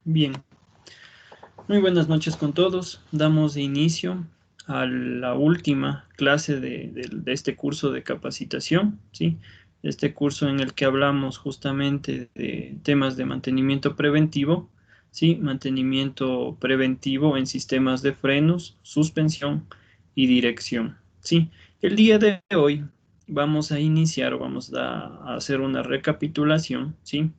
Bien, muy buenas noches con todos. Damos inicio a la última clase de este curso de capacitación, ¿sí? Este curso en el que hablamos justamente de temas de mantenimiento preventivo, ¿sí? Mantenimiento preventivo en sistemas de frenos, suspensión y dirección, ¿sí? El día de hoy vamos a iniciar o vamos a hacer una recapitulación, ¿sí?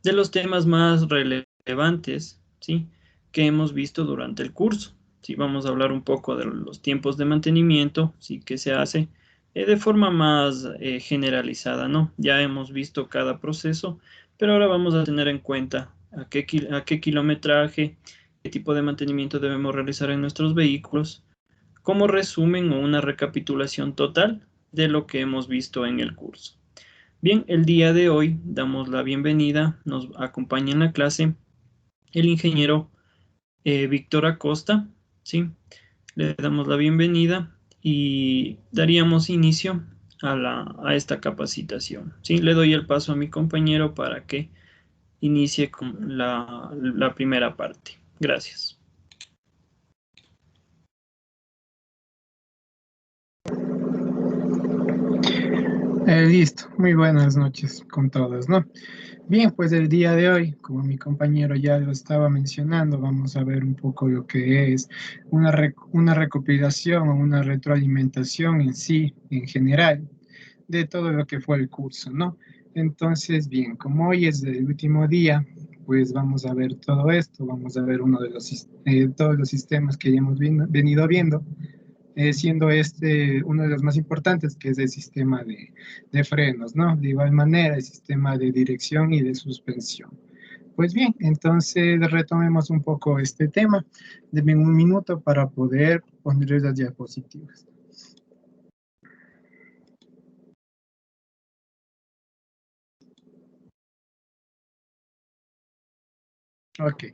De los temas más relevantes, ¿sí? Que hemos visto durante el curso. Sí, vamos a hablar un poco de los tiempos de mantenimiento, sí, que se hace de forma más generalizada, ¿no? Ya hemos visto cada proceso, pero ahora vamos a tener en cuenta a qué kilometraje, qué tipo de mantenimiento debemos realizar en nuestros vehículos, como resumen o una recapitulación total de lo que hemos visto en el curso. Bien, el día de hoy damos la bienvenida, nos acompaña en la clase el ingeniero Víctor Acosta, ¿sí? Le damos la bienvenida y daríamos inicio a esta capacitación, ¿sí? Le doy el paso a mi compañero para que inicie con la primera parte. Gracias. Listo, muy buenas noches con todos, ¿no? Bien, pues el día de hoy, como mi compañero ya lo estaba mencionando, vamos a ver un poco lo que es una recopilación o una retroalimentación en sí, en general, de todo lo que fue el curso, ¿no? Entonces, bien, como hoy es el último día, pues vamos a ver todo esto, vamos a ver todos los sistemas que ya hemos venido viendo, siendo este uno de los más importantes, que es el sistema de frenos, ¿no? De igual manera, el sistema de dirección y de suspensión. Pues bien, entonces retomemos un poco este tema. Denme un minuto para poder poner las diapositivas. Ok.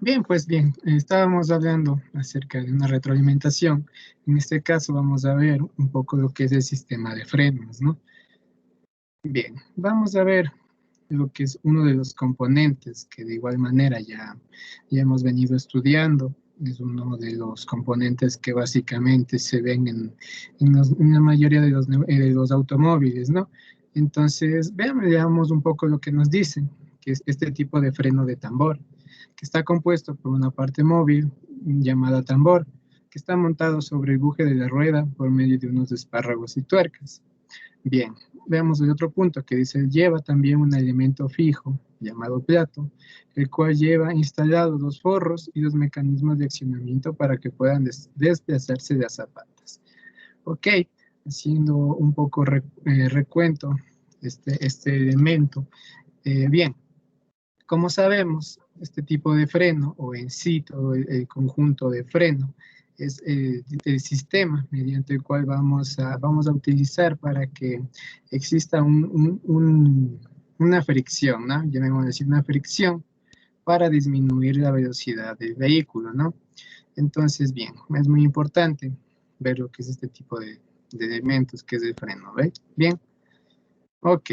Bien, pues bien, estábamos hablando acerca de una retroalimentación. En este caso vamos a ver un poco lo que es el sistema de frenos, ¿no? Bien, vamos a ver lo que es uno de los componentes que de igual manera ya hemos venido estudiando. Es uno de los componentes que básicamente se ven en la mayoría de los automóviles, ¿no? Entonces, veamos un poco lo que nos dicen, que es este tipo de freno de tambor, que está compuesto por una parte móvil llamada tambor, que está montado sobre el buje de la rueda por medio de unos espárragos y tuercas. Bien, veamos el otro punto que dice, lleva también un elemento fijo llamado plato, el cual lleva instalados los forros y los mecanismos de accionamiento para que puedan desplazarse las zapatas. Ok, haciendo un poco recuento este elemento. Bien, como sabemos, este tipo de freno, o en sí todo el conjunto de freno, es el sistema mediante el cual vamos a utilizar para que exista una fricción, ¿no? Llamémoslo decir, una fricción para disminuir la velocidad del vehículo, ¿no? Entonces, bien, es muy importante ver lo que es este tipo de elementos, que es el freno, ¿ve? Bien, ok.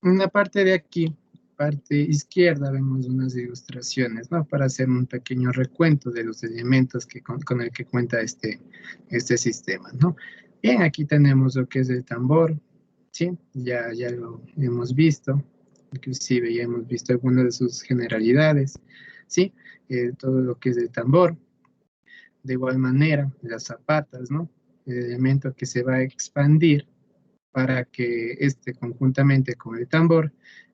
Una parte de aquí, parte izquierda, vemos unas ilustraciones, ¿no? Para hacer un pequeño recuento de los elementos con el que cuenta este sistema, ¿no? Bien, aquí tenemos lo que es el tambor, ¿sí? Ya lo hemos visto, inclusive ya hemos visto algunas de sus generalidades, ¿sí? Todo lo que es el tambor. De igual manera, las zapatas, ¿no? El elemento que se va a expandir para que conjuntamente con el tambor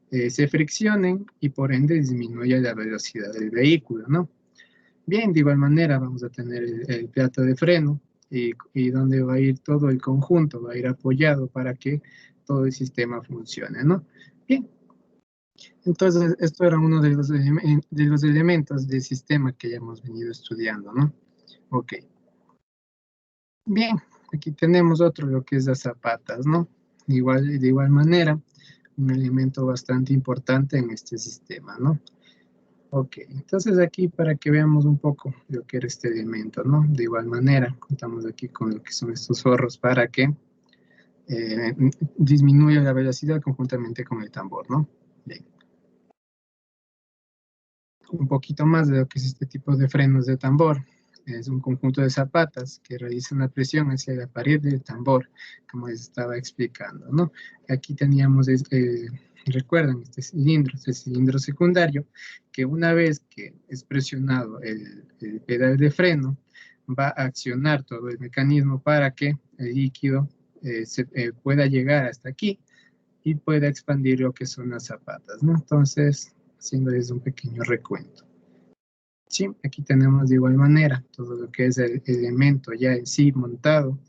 se friccionen y por ende disminuya la velocidad del vehículo, ¿no? Bien, de igual manera vamos a tener el plato de freno y donde va a ir todo el conjunto, va a ir apoyado para que todo el sistema funcione, ¿no? Bien, entonces esto era uno de los elementos del sistema que ya hemos venido estudiando, ¿no? Ok. Bien, aquí tenemos otro, lo que es las zapatas, ¿no? De igual manera, un elemento bastante importante en este sistema, ¿no? Ok, entonces aquí para que veamos un poco lo que era este elemento, ¿no? De igual manera, contamos aquí con lo que son estos forros para que disminuya la velocidad conjuntamente con el tambor, ¿no? Bien. un poquito más de lo que es este tipo de frenos de tambor. Es un conjunto de zapatas que realizan la presión hacia la pared del tambor, como les estaba explicando, ¿no? Aquí teníamos, recuerdan, este cilindro secundario, que una vez que es presionado el pedal de freno, va a accionar todo el mecanismo para que el líquido pueda llegar hasta aquí y pueda expandir lo que son las zapatas, ¿no? Entonces, haciéndoles un pequeño recuento. Sí, aquí tenemos de igual manera todo lo que es el elemento ya en sí montado,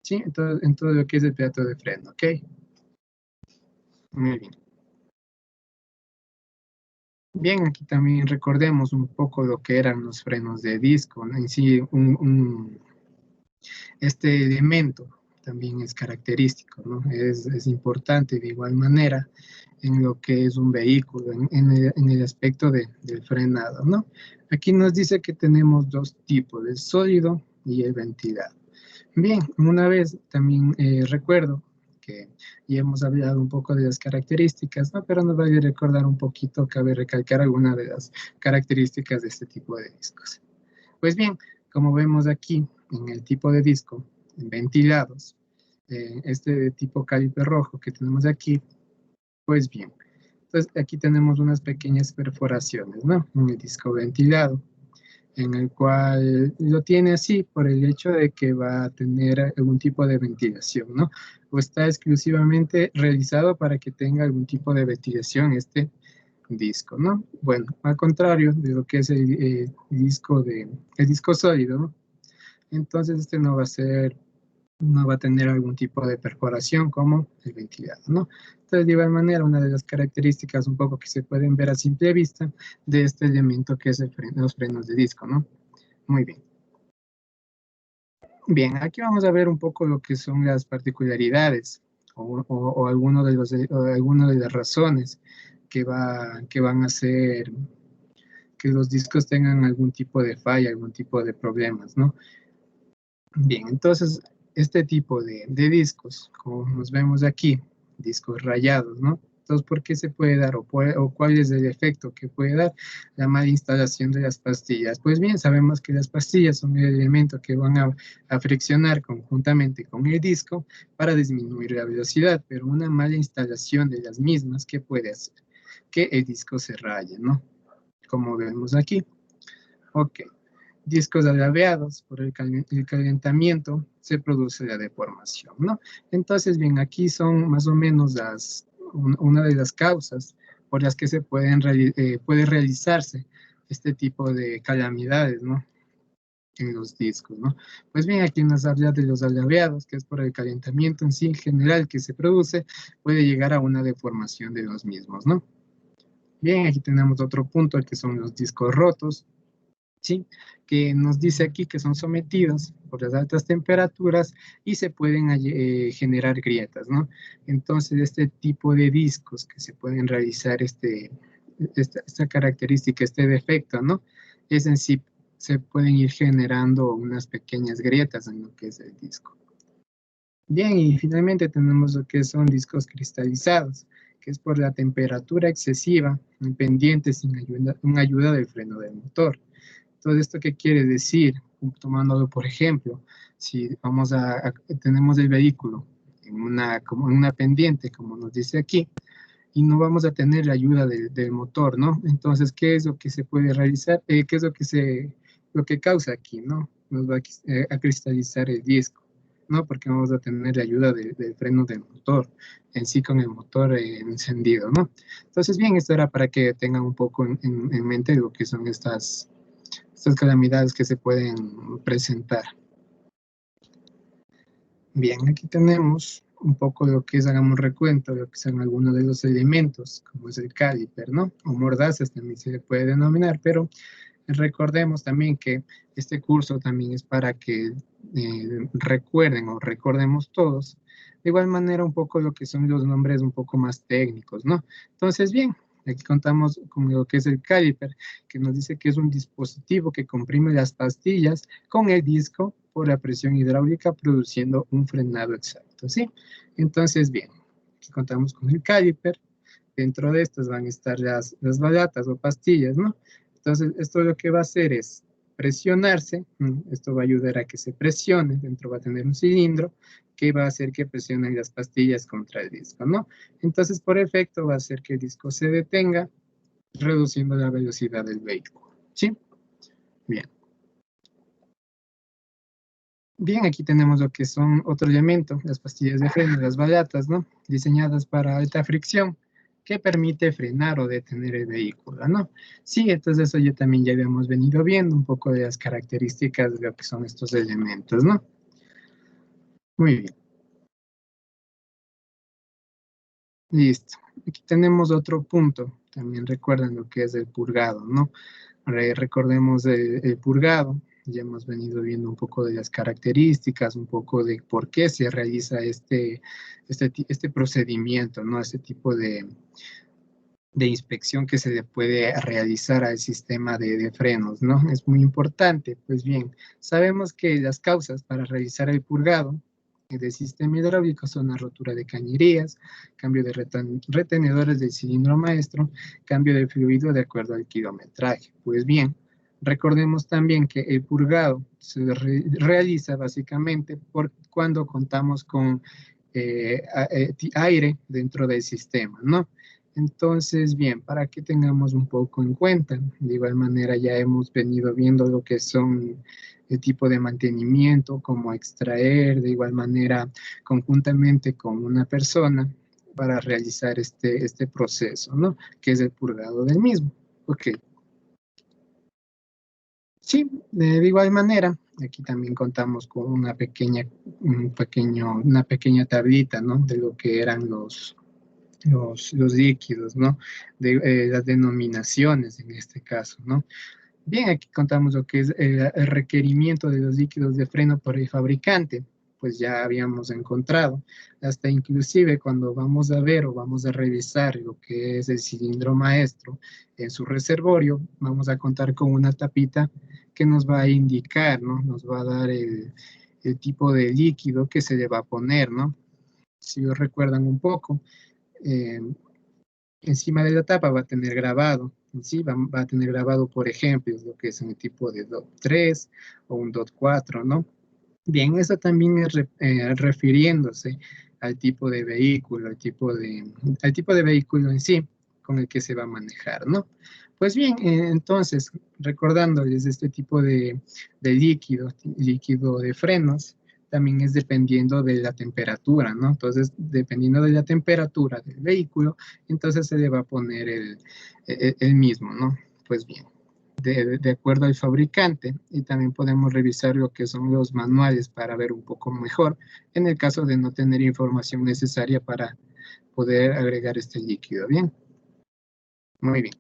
sí, en todo lo que es el plato de freno, ¿ok? Muy bien. Bien, aquí también recordemos un poco lo que eran los frenos de disco, ¿no? En sí, este elemento también es característico, ¿no? Es importante de igual manera en lo que es un vehículo, en el aspecto del frenado, ¿no? Aquí nos dice que tenemos dos tipos, el sólido y el ventilado. Bien, una vez también recuerdo que ya hemos hablado un poco de las características, ¿no? Pero nos va a recordar un poquito, cabe recalcar algunas de las características de este tipo de discos. Pues bien, como vemos aquí en el tipo de disco, ventilados, este tipo caliper rojo que tenemos aquí, pues bien, entonces aquí tenemos unas pequeñas perforaciones, ¿no? En el disco ventilado, en el cual lo tiene así por el hecho de que va a tener algún tipo de ventilación, ¿no? O está exclusivamente realizado para que tenga algún tipo de ventilación este disco, ¿no? Bueno, al contrario de lo que es el disco sólido, ¿no? Entonces este no va a tener algún tipo de perforación como el ventilado, ¿no? Entonces, de igual manera, una de las características un poco que se pueden ver a simple vista de este elemento que es los frenos de disco, ¿no? Muy bien. Bien, aquí vamos a ver un poco lo que son las particularidades o algunas de las razones que van a hacer que los discos tengan algún tipo de falla, algún tipo de problemas, ¿no? Bien, entonces, este tipo de discos, como nos vemos aquí, discos rayados, ¿no? Entonces, ¿por qué se puede dar o cuál es el efecto que puede dar la mala instalación de las pastillas? Pues bien, sabemos que las pastillas son el elemento que van a friccionar conjuntamente con el disco para disminuir la velocidad, pero una mala instalación de las mismas, ¿qué puede hacer? Que el disco se raye, ¿no? Como vemos aquí. Ok. Discos agraviados por el calentamiento, se produce la deformación, ¿no? Entonces, bien, aquí son más o menos una de las causas por las que puede realizarse este tipo de calamidades, ¿no? En los discos, ¿no? Pues bien, aquí nos habla de los agraviados, que es por el calentamiento en sí en general que se produce, puede llegar a una deformación de los mismos, ¿no? Bien, aquí tenemos otro punto, que son los discos rotos, ¿sí? Que nos dice aquí que son sometidos por las altas temperaturas y se pueden generar grietas, ¿no? Entonces, este tipo de discos que se pueden realizar esta característica, este defecto, ¿no? Es en sí, se pueden ir generando unas pequeñas grietas en lo que es el disco. Bien, y finalmente tenemos lo que son discos cristalizados, que es por la temperatura excesiva, pendientes sin ayuda del freno del motor. Todo esto, ¿qué quiere decir? Tomándolo por ejemplo, si tenemos el vehículo como en una pendiente, como nos dice aquí, y no vamos a tener la ayuda del motor, ¿no? Entonces, ¿qué es lo que se puede realizar? ¿Qué es lo que causa aquí, ¿no? Nos va a cristalizar el disco, ¿no? Porque vamos a tener la ayuda del freno del motor, en sí con el motor encendido, ¿no? Entonces, bien, esto era para que tengan un poco en mente lo que son estas calamidades que se pueden presentar. Bien, aquí tenemos un poco lo que es, hagamos recuento, lo que son algunos de los elementos, como es el caliper, ¿no? O mordazas también se le puede denominar, pero recordemos también que este curso también es para que recuerden o recordemos todos, de igual manera un poco lo que son los nombres un poco más técnicos, ¿no? Entonces, bien, aquí contamos con lo que es el caliper, que nos dice que es un dispositivo que comprime las pastillas con el disco por la presión hidráulica, produciendo un frenado exacto, ¿sí? Entonces, bien, aquí contamos con el caliper, Dentro de estas van a estar las balatas o pastillas, ¿no? Entonces, esto lo que va a hacer es presionarse, esto va a ayudar a que se presione, dentro va a tener un cilindro que va a hacer que presionen las pastillas contra el disco, ¿no? Entonces, por efecto, va a hacer que el disco se detenga, reduciendo la velocidad del vehículo, ¿sí? Bien. Bien, aquí tenemos lo que son otro elemento, las pastillas de freno, las balatas, ¿no? Diseñadas para alta fricción, que permite frenar o detener el vehículo, ¿no? Sí, entonces eso ya también ya habíamos venido viendo un poco de las características de lo que son estos elementos, ¿no? Muy bien. Listo. Aquí tenemos otro punto. También recuerden lo que es el purgado, ¿no? Recordemos el purgado. Ya hemos venido viendo un poco de las características, un poco de por qué se realiza este procedimiento, ¿no? Este tipo de inspección que se le puede realizar al sistema de frenos, ¿no? Es muy importante. Pues bien, sabemos que las causas para realizar el purgado del sistema hidráulico son la rotura de cañerías, cambio de retenedores del cilindro maestro, cambio de fluido de acuerdo al kilometraje. Pues bien, recordemos también que el purgado se realiza básicamente cuando contamos con aire dentro del sistema, ¿no? Entonces, bien, para que tengamos un poco en cuenta, de igual manera ya hemos venido viendo lo que son el tipo de mantenimiento, cómo extraer, de igual manera conjuntamente con una persona para realizar este proceso, ¿no? Que es el purgado del mismo. Ok. Sí, de igual manera, aquí también contamos con una pequeña tablita, ¿no? De lo que eran los líquidos, ¿no? De las denominaciones en este caso, ¿no? Bien, aquí contamos lo que es el requerimiento de los líquidos de freno por el fabricante, pues ya habíamos encontrado, hasta inclusive cuando vamos a ver o vamos a revisar lo que es el cilindro maestro en su reservorio, vamos a contar con una tapita que nos va a indicar, ¿no? Nos va a dar el tipo de líquido que se le va a poner, ¿no? Si lo recuerdan un poco, eh, encima de la tapa va a tener grabado, ¿sí? Va a tener grabado, por ejemplo, lo que es un tipo de DOT 3 o un DOT 4, ¿no? Bien, eso también es refiriéndose al tipo de vehículo, al tipo de vehículo en sí con el que se va a manejar, ¿no? Pues bien, entonces, recordándoles este tipo de líquido de frenos, también es dependiendo de la temperatura, ¿no? Entonces, dependiendo de la temperatura del vehículo, entonces se le va a poner el mismo, ¿no? Pues bien, de acuerdo al fabricante, y también podemos revisar lo que son los manuales para ver un poco mejor en el caso de no tener información necesaria para poder agregar este líquido. Bien, muy bien.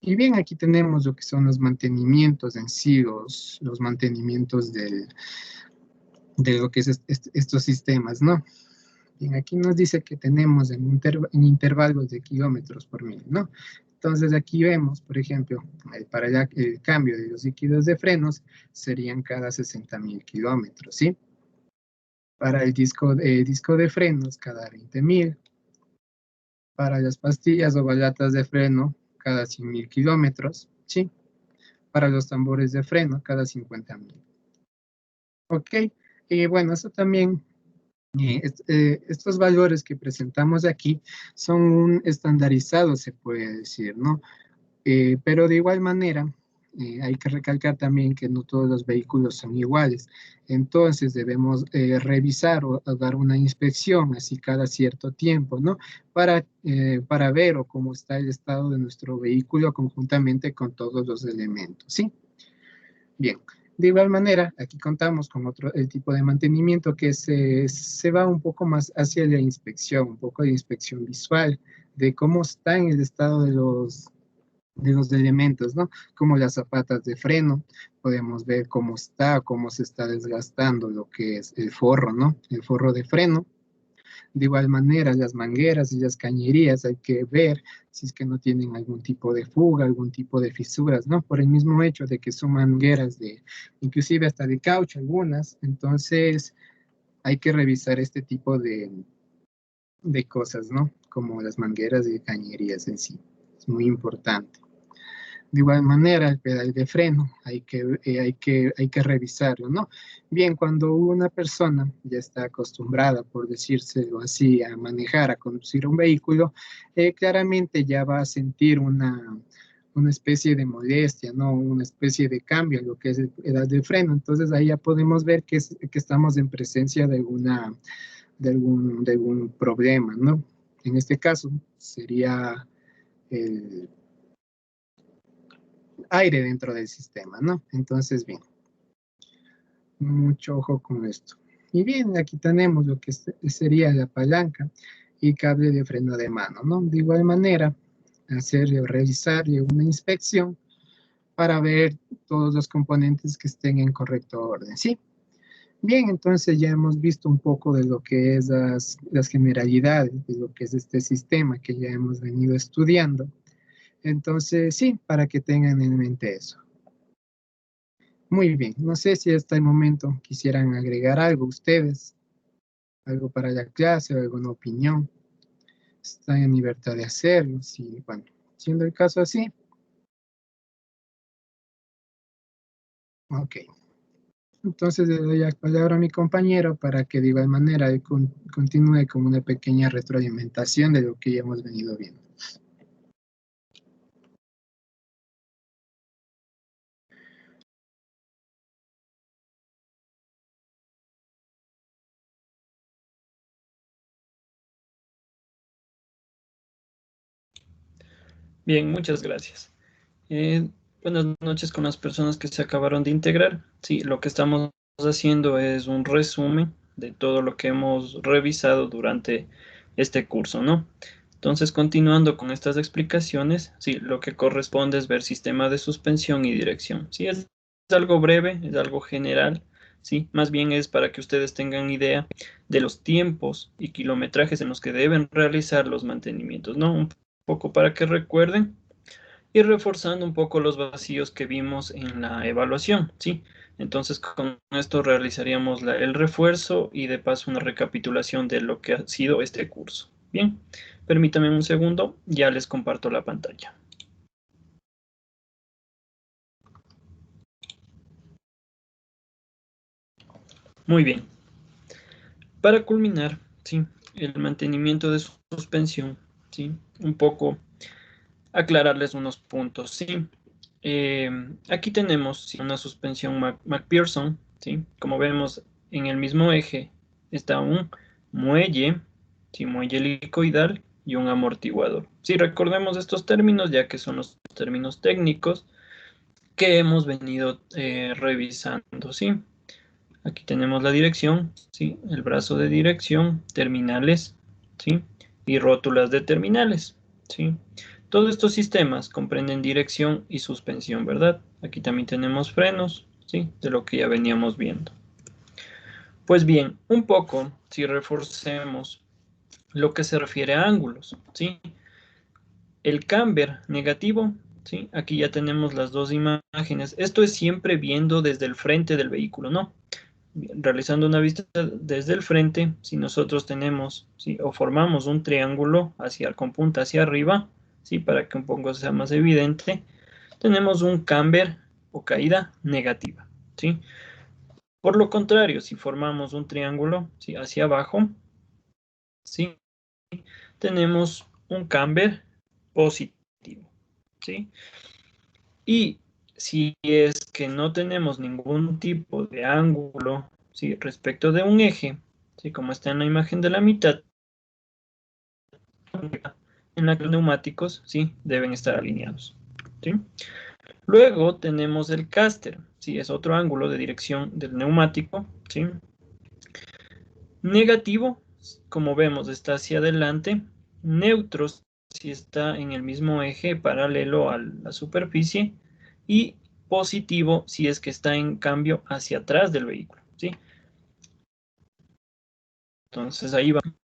Y bien, aquí tenemos lo que son los mantenimientos en sí, los mantenimientos de lo que es estos sistemas, ¿no? Bien, aquí nos dice que tenemos en intervalos de kilómetros por mil, ¿no? Entonces aquí vemos, por ejemplo, para el cambio de los líquidos de frenos serían cada 60.000 kilómetros, ¿sí? Para el disco de frenos cada 20.000. Para las pastillas o balatas de freno cada 100.000 kilómetros, ¿sí? Para los tambores de freno cada 50.000. Ok, y bueno, eso también estos valores que presentamos aquí son un estandarizado, se puede decir, ¿no? Pero de igual manera, hay que recalcar también que no todos los vehículos son iguales. Entonces debemos revisar o dar una inspección así cada cierto tiempo, ¿no? Para ver o cómo está el estado de nuestro vehículo conjuntamente con todos los elementos, ¿sí? Bien, de igual manera, aquí contamos con el tipo de mantenimiento que se va un poco más hacia la inspección, un poco de inspección visual, de cómo está en el estado de los elementos, ¿no? Como las zapatas de freno, podemos ver cómo se está desgastando lo que es el forro, ¿no? El forro de freno. De igual manera, las mangueras y las cañerías hay que ver si es que no tienen algún tipo de fuga, algún tipo de fisuras, ¿no? Por el mismo hecho de que son mangueras inclusive hasta de caucho algunas, entonces hay que revisar este tipo de cosas, ¿no? como las mangueras y cañerías en sí. Es muy importante. De igual manera, el pedal de freno hay que revisarlo, ¿no? Bien, cuando una persona ya está acostumbrada, por decírselo así, a manejar, a conducir un vehículo, claramente ya va a sentir una especie de molestia, ¿no? Una especie de cambio en lo que es el pedal de freno. Entonces ahí ya podemos ver que estamos en presencia de algún problema, ¿no? En este caso sería el aire dentro del sistema, ¿no? Entonces, bien, mucho ojo con esto. Y bien, aquí tenemos lo que sería la palanca y cable de freno de mano, ¿no? De igual manera, realizar una inspección para ver todos los componentes que estén en correcto orden, ¿sí? Bien, entonces ya hemos visto un poco de lo que es las generalidades, de lo que es este sistema que ya hemos venido estudiando. Entonces, sí, para que tengan en mente eso. Muy bien, no sé si hasta el momento quisieran agregar algo ustedes, algo para la clase o alguna opinión. Están en libertad de hacerlo, sí, bueno, siendo el caso así. Ok, entonces le doy la palabra a mi compañero para que de igual manera él continúe con una pequeña retroalimentación de lo que ya hemos venido viendo. Bien, muchas gracias. Buenas noches con las personas que se acabaron de integrar. Sí, lo que estamos haciendo es un resumen de todo lo que hemos revisado durante este curso, ¿no? Entonces, continuando con estas explicaciones, sí, lo que corresponde es ver sistema de suspensión y dirección. Sí, es algo breve, es algo general, sí, más bien es para que ustedes tengan idea de los tiempos y kilometrajes en los que deben realizar los mantenimientos, ¿no? Un poco para que recuerden y reforzando un poco los vacíos que vimos en la evaluación, ¿sí? Entonces, con esto realizaríamos el refuerzo y de paso una recapitulación de lo que ha sido este curso. Bien, permítanme un segundo, ya les comparto la pantalla. Muy bien. Para culminar, ¿sí? El mantenimiento de suspensión, ¿sí? Un poco aclararles unos puntos, ¿sí? Aquí tenemos ¿sí? una suspensión McPherson, ¿sí? Como vemos en el mismo eje está un muelle, ¿sí? Muelle helicoidal y un amortiguador. Sí, recordemos estos términos ya que son los términos técnicos que hemos venido revisando, ¿sí? Aquí tenemos la dirección, ¿sí? El brazo de dirección, terminales, ¿sí? Y rótulas de terminales, ¿sí? Todos estos sistemas comprenden dirección y suspensión, ¿verdad? Aquí también tenemos frenos, ¿sí? De lo que ya veníamos viendo. Pues bien, un poco, si reforcemos lo que se refiere a ángulos, ¿sí? El camber negativo, ¿sí? Aquí ya tenemos las dos imágenes. Esto es siempre viendo desde el frente del vehículo, ¿no? Realizando una vista desde el frente, si nosotros tenemos, ¿sí? O formamos un triángulo con punta hacia arriba, ¿sí? Para que un poco sea más evidente, tenemos un camber o caída negativa, ¿sí? Por lo contrario, si formamos un triángulo, ¿sí? Hacia abajo, ¿sí? Tenemos un camber positivo, ¿sí? Y si es que no tenemos ningún tipo de ángulo, ¿sí? Respecto de un eje, ¿sí? Como está en la imagen de la mitad, en la que los neumáticos, ¿sí? Deben estar alineados, ¿sí? Luego tenemos el caster, ¿sí? Es otro ángulo de dirección del neumático, ¿sí? Negativo, como vemos, está hacia adelante. Neutro, si está en el mismo eje paralelo a la superficie. Y positivo, si es que está en cambio hacia atrás del vehículo, ¿sí? Entonces ahí van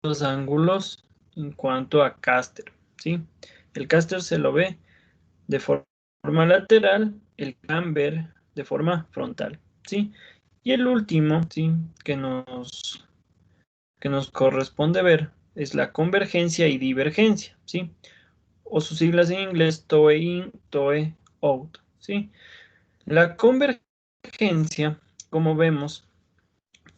los ángulos en cuanto a caster, ¿sí? El caster se lo ve de forma lateral, el camber de forma frontal, ¿sí? Y el último, ¿sí? Que nos corresponde ver, es la convergencia y divergencia, ¿sí? O sus siglas en inglés, TOE in, TOE out, ¿sí? La convergencia, como vemos,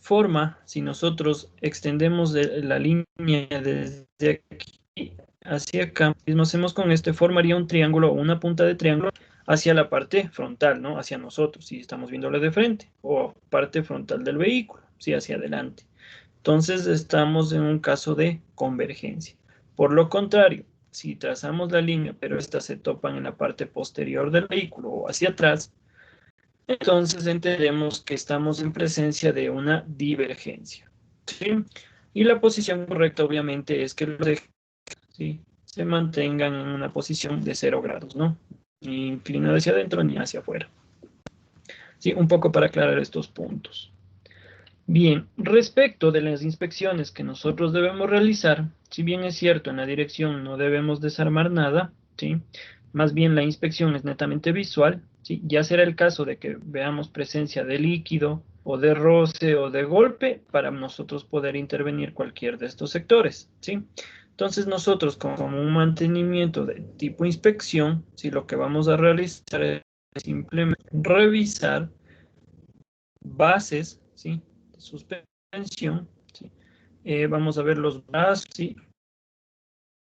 forma, si nosotros extendemos la línea desde aquí hacia acá, mismo hacemos con este, formaría un triángulo o una punta de triángulo hacia la parte frontal, ¿no? Hacia nosotros, si estamos viéndole de frente, o parte frontal del vehículo, si hacia adelante. Entonces estamos en un caso de convergencia. Por lo contrario, si trazamos la línea, pero estas se topan en la parte posterior del vehículo o hacia atrás, entonces entendemos que estamos en presencia de una divergencia, ¿sí? Y la posición correcta obviamente es que los ejes, ¿sí?, se mantengan en una posición de 0 grados, ¿no? Ni inclinado hacia adentro ni hacia afuera. Sí, un poco para aclarar estos puntos. Bien, respecto de las inspecciones que nosotros debemos realizar, si bien es cierto, en la dirección no debemos desarmar nada, ¿sí? Más bien la inspección es netamente visual, ¿sí? Ya será el caso de que veamos presencia de líquido o de roce o de golpe para nosotros poder intervenir cualquier de estos sectores, ¿sí? Entonces nosotros como un mantenimiento de tipo inspección, ¿sí?, lo que vamos a realizar es simplemente revisar bases, ¿sí?, de suspensión, ¿sí? Vamos a ver los brazos, ¿sí?,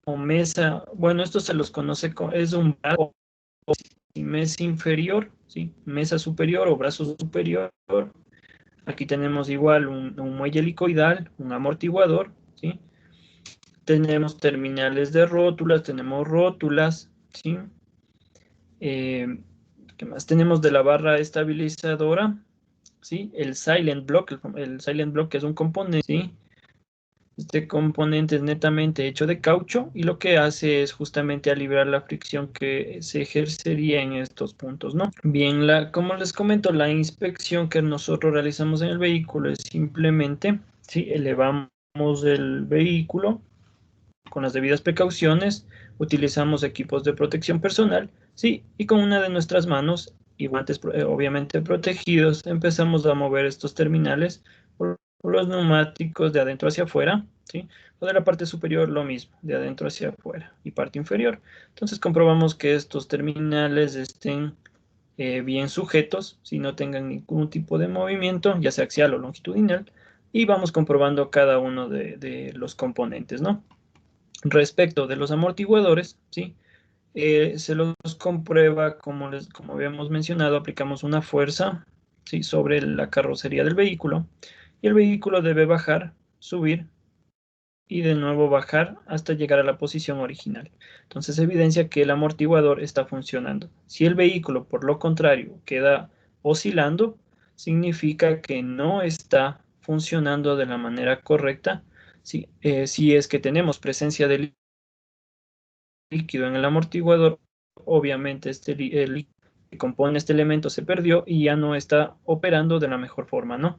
o mesa. Bueno, esto se los conoce como, es un brazo y mesa inferior, ¿sí?, mesa superior o brazo superior. Aquí tenemos igual un muelle helicoidal, un amortiguador, ¿sí? Tenemos terminales de rótulas, tenemos rótulas, ¿sí? ¿Qué más? Tenemos de la barra estabilizadora, ¿sí? El silent block, el silent block, que es un componente, ¿sí? Este componente es netamente hecho de caucho y lo que hace es justamente aliviar la fricción que se ejercería en estos puntos, ¿no? Bien, como les comento, la inspección que nosotros realizamos en el vehículo es simplemente, ¿sí?, elevamos el vehículo con las debidas precauciones, utilizamos equipos de protección personal, ¿sí?, y con una de nuestras manos y guantes obviamente protegidos, empezamos a mover estos terminales por los neumáticos de adentro hacia afuera, ¿sí?, o de la parte superior lo mismo, de adentro hacia afuera, y parte inferior. Entonces comprobamos que estos terminales estén bien sujetos, si no tengan ningún tipo de movimiento, ya sea axial o longitudinal, y vamos comprobando cada uno de los componentes, ¿no? Respecto de los amortiguadores, ¿sí?, se los comprueba, como habíamos mencionado, aplicamos una fuerza, ¿sí?, sobre la carrocería del vehículo, y el vehículo debe bajar, subir, y de nuevo bajar hasta llegar a la posición original. Entonces evidencia que el amortiguador está funcionando. Si el vehículo, por lo contrario, queda oscilando, significa que no está funcionando de la manera correcta. Si es que tenemos presencia de líquido en el amortiguador, obviamente el líquido que compone este elemento se perdió y ya no está operando de la mejor forma, ¿no?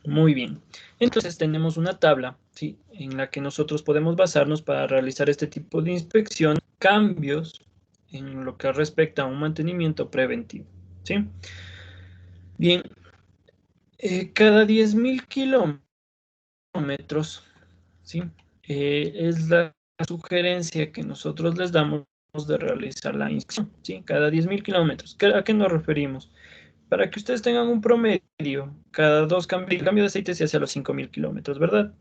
Muy bien. Entonces tenemos una tabla, ¿sí?, en la que nosotros podemos basarnos para realizar este tipo de inspección, cambios en lo que respecta a un mantenimiento preventivo, ¿sí? Bien, cada 10.000 kilómetros, ¿sí?, es la sugerencia que nosotros les damos de realizar la inspección, ¿sí? Cada 10.000 kilómetros. ¿A qué nos referimos? Para que ustedes tengan un promedio, cada dos cambios, el cambio de aceite se hace a los 5.000 kilómetros, ¿verdad?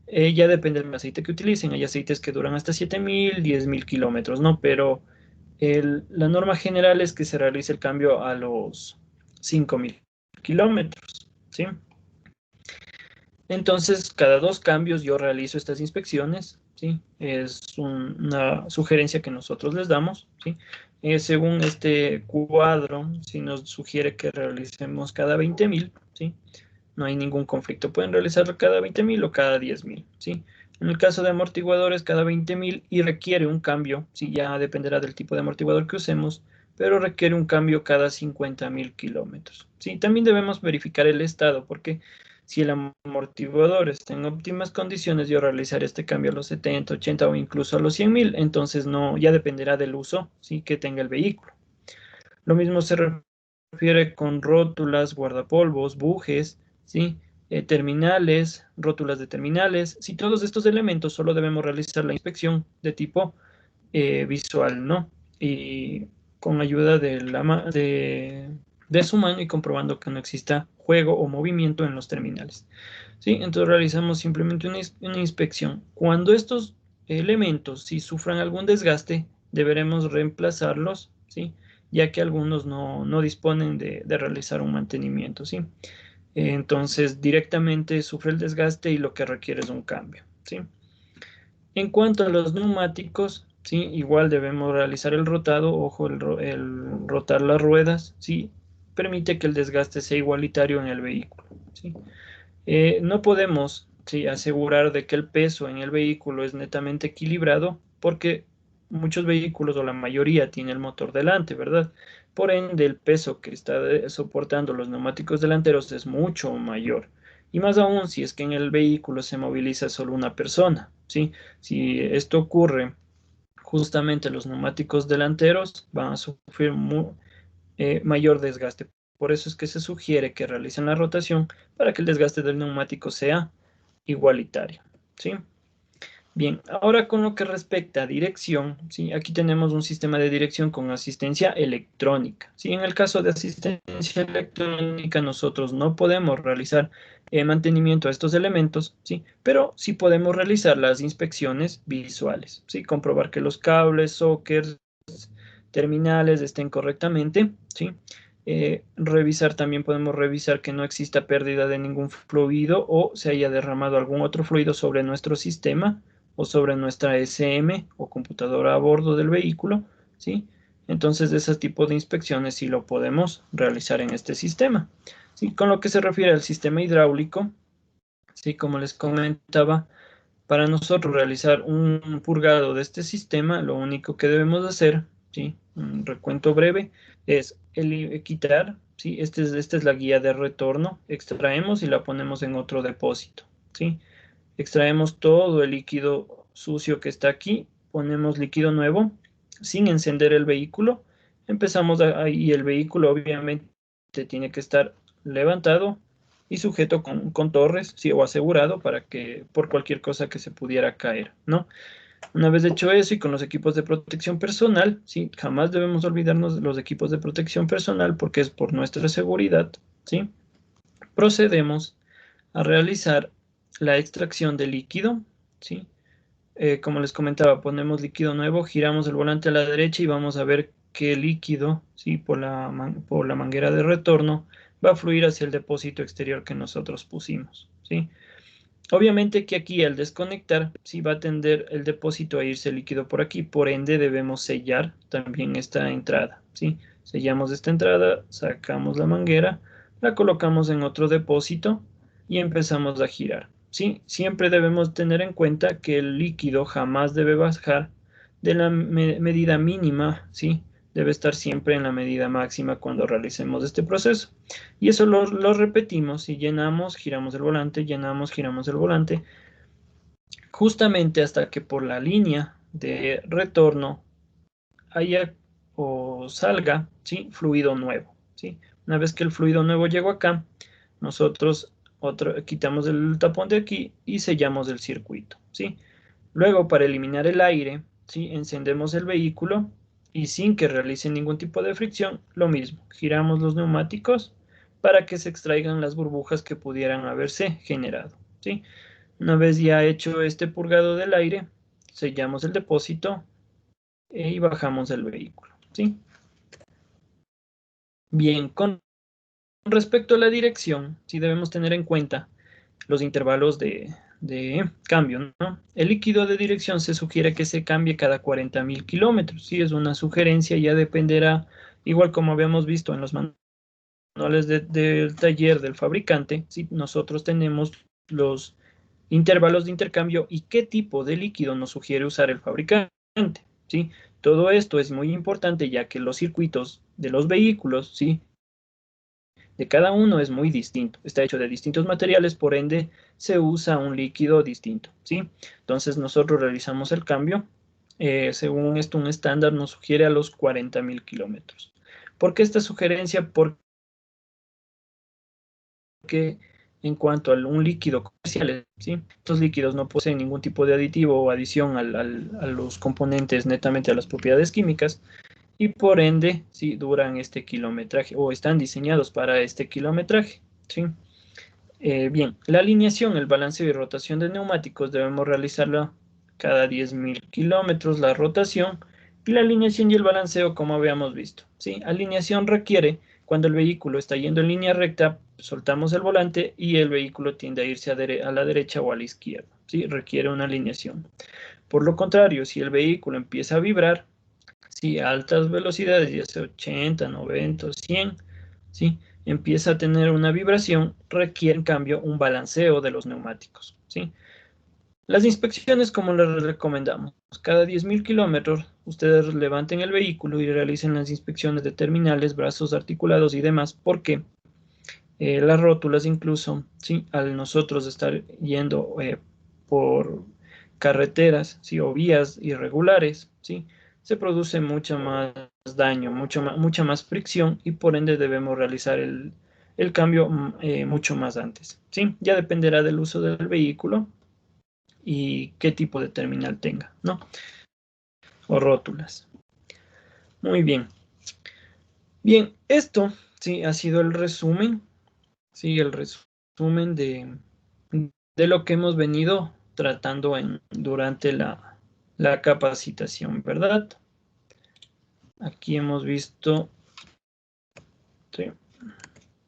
Ya depende del aceite que utilicen. Hay aceites que duran hasta 7.000, 10.000 kilómetros, ¿no? Pero la norma general es que se realice el cambio a los 5.000 kilómetros, ¿sí? Entonces, cada dos cambios yo realizo estas inspecciones, ¿sí? Es una sugerencia que nosotros les damos, ¿sí? Según este cuadro, si nos sugiere que realicemos cada 20.000, ¿sí? No hay ningún conflicto. Pueden realizarlo cada 20.000 o cada 10.000, ¿sí? En el caso de amortiguadores, cada 20.000 y requiere un cambio, ¿sí? Ya dependerá del tipo de amortiguador que usemos, pero requiere un cambio cada 50.000 kilómetros, ¿sí? También debemos verificar el estado, porque si el amortiguador está en óptimas condiciones, yo realizaré este cambio a los 70, 80 o incluso a los 100.000, entonces no, ya dependerá del uso, ¿sí?, que tenga el vehículo. Lo mismo se refiere con rótulas, guardapolvos, bujes, ¿sí? terminales, rótulas de terminales. Si todos estos elementos solo debemos realizar la inspección de tipo visual, ¿no? Y con ayuda de su mano y comprobando que no exista juego o movimiento en los terminales. ¿Sí? Entonces realizamos simplemente una inspección. Cuando estos elementos, si sufran algún desgaste, deberemos reemplazarlos, ¿sí? Ya que algunos no disponen de realizar un mantenimiento, ¿sí? Entonces directamente sufre el desgaste y lo que requiere es un cambio, ¿sí? En cuanto a los neumáticos, ¿sí? Igual debemos realizar el rotado, ojo, el rotar las ruedas, ¿sí? Permite que el desgaste sea igualitario en el vehículo, ¿sí? No podemos, ¿sí?, asegurar de que el peso en el vehículo es netamente equilibrado porque muchos vehículos o la mayoría tiene el motor delante, ¿verdad? Por ende, el peso que está soportando los neumáticos delanteros es mucho mayor. Y más aún si es que en el vehículo se moviliza solo una persona, ¿sí? Si esto ocurre, justamente los neumáticos delanteros van a sufrir mayor desgaste. Por eso es que se sugiere que realicen la rotación para que el desgaste del neumático sea igualitario, ¿sí? Bien, ahora con lo que respecta a dirección, ¿sí? Aquí tenemos un sistema de dirección con asistencia electrónica, ¿sí? En el caso de asistencia electrónica, nosotros no podemos realizar mantenimiento a estos elementos, ¿sí? Pero sí podemos realizar las inspecciones visuales, ¿sí? Comprobar que los cables, sockets, terminales estén correctamente, ¿sí? Revisar, también podemos revisar que no exista pérdida de ningún fluido o se haya derramado algún otro fluido sobre nuestro sistema o sobre nuestra SM o computadora a bordo del vehículo, ¿sí? Entonces, ese tipo de inspecciones sí lo podemos realizar en este sistema, ¿sí? Con lo que se refiere al sistema hidráulico, ¿sí? Como les comentaba, para nosotros realizar un purgado de este sistema, lo único que debemos hacer, ¿sí? Un recuento breve, es quitar, ¿sí? Esta es la guía de retorno, extraemos y la ponemos en otro depósito, ¿sí? Extraemos todo el líquido sucio que está aquí, ponemos líquido nuevo, sin encender el vehículo, empezamos y el vehículo obviamente tiene que estar levantado y sujeto con torres, sí, o asegurado para que por cualquier cosa que se pudiera caer, ¿no? Una vez hecho eso y con los equipos de protección personal, sí, jamás debemos olvidarnos de los equipos de protección personal porque es por nuestra seguridad, ¿sí? Procedemos a realizar la extracción de líquido, ¿sí? Como les comentaba, ponemos líquido nuevo, giramos el volante a la derecha y vamos a ver qué líquido, ¿sí?, por la manguera de retorno va a fluir hacia el depósito exterior que nosotros pusimos, ¿sí? Obviamente que aquí al desconectar, sí va a tender el depósito a irse líquido por aquí, por ende debemos sellar también esta entrada, ¿sí? Sellamos esta entrada, sacamos la manguera, la colocamos en otro depósito y empezamos a girar, ¿sí? Siempre debemos tener en cuenta que el líquido jamás debe bajar de la medida mínima, ¿sí? Debe estar siempre en la medida máxima cuando realicemos este proceso. Y eso lo repetimos y llenamos, giramos el volante, llenamos, giramos el volante, justamente hasta que por la línea de retorno haya o salga, ¿sí?, fluido nuevo, ¿sí? Una vez que el fluido nuevo llegó acá, nosotros quitamos el tapón de aquí y sellamos el circuito, ¿sí? Luego, para eliminar el aire, ¿sí?, encendemos el vehículo y sin que realice ningún tipo de fricción, lo mismo, giramos los neumáticos para que se extraigan las burbujas que pudieran haberse generado, ¿sí? Una vez ya hecho este purgado del aire, sellamos el depósito y bajamos el vehículo, ¿sí? Bien, con respecto a la dirección, sí debemos tener en cuenta los intervalos de cambio, ¿no? El líquido de dirección se sugiere que se cambie cada 40.000 kilómetros. Sí, es una sugerencia, ya dependerá, igual como habíamos visto en los manuales del taller del fabricante, ¿sí? Nosotros tenemos los intervalos de intercambio y qué tipo de líquido nos sugiere usar el fabricante, ¿sí? Todo esto es muy importante ya que los circuitos de los vehículos, ¿sí?, de cada uno es muy distinto. Está hecho de distintos materiales, por ende se usa un líquido distinto, ¿sí? Entonces nosotros realizamos el cambio. Según esto, un estándar nos sugiere a los 40.000 kilómetros. ¿Por qué esta sugerencia? Porque en cuanto a un líquido comercial, ¿sí? Estos líquidos no poseen ningún tipo de aditivo o adición a los componentes netamente a las propiedades químicas y por ende, sí, duran este kilometraje o están diseñados para este kilometraje, ¿sí? Bien, la alineación, el balanceo y rotación de neumáticos debemos realizarla cada 10.000 kilómetros, la rotación y la alineación y el balanceo como habíamos visto, ¿sí? Alineación requiere cuando el vehículo está yendo en línea recta, soltamos el volante y el vehículo tiende a irse a la derecha o a la izquierda, ¿sí? Requiere una alineación. Por lo contrario, si el vehículo empieza a vibrar, ¿sí? A altas velocidades, ya sea 80, 90 o 100, ¿sí? Empieza a tener una vibración, requiere en cambio un balanceo de los neumáticos, ¿sí? Las inspecciones, como les recomendamos, cada 10.000 kilómetros, ustedes levanten el vehículo y realicen las inspecciones de terminales, brazos articulados y demás, porque las rótulas incluso, ¿sí? Al nosotros estar yendo por carreteras, ¿sí? O vías irregulares, ¿sí? Se produce mucho más daño, mucha más fricción y por ende debemos realizar el cambio mucho más antes, ¿sí? Ya dependerá del uso del vehículo y qué tipo de terminal tenga, ¿no? O rótulas. Muy bien. Bien, esto, sí, ha sido el resumen, sí, el resumen de lo que hemos venido tratando durante la capacitación, ¿verdad? Aquí hemos visto, sí,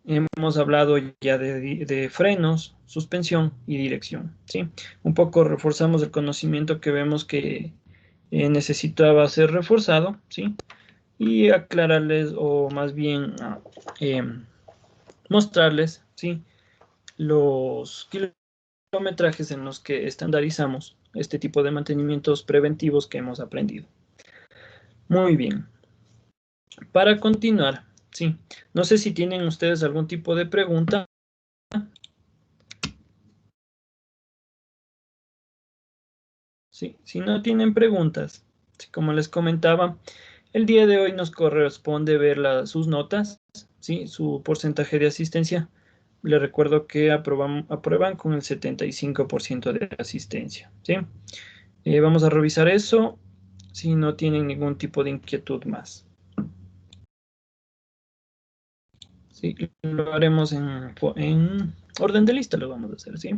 hemos hablado ya de frenos, suspensión y dirección, ¿sí? Un poco reforzamos el conocimiento que vemos que necesitaba ser reforzado, ¿sí? Y aclararles o más bien mostrarles, ¿sí? Los kilometrajes en los que estandarizamos este tipo de mantenimientos preventivos que hemos aprendido. Muy bien. Para continuar, sí. No sé si tienen ustedes algún tipo de pregunta. Sí, si no tienen preguntas, como les comentaba, el día de hoy nos corresponde ver sus notas, ¿sí? Su porcentaje de asistencia. Les recuerdo que aprueban con el 75% de asistencia, ¿sí? Vamos a revisar eso si no tienen ningún tipo de inquietud más. Sí, lo haremos en orden de lista, lo vamos a hacer, ¿sí?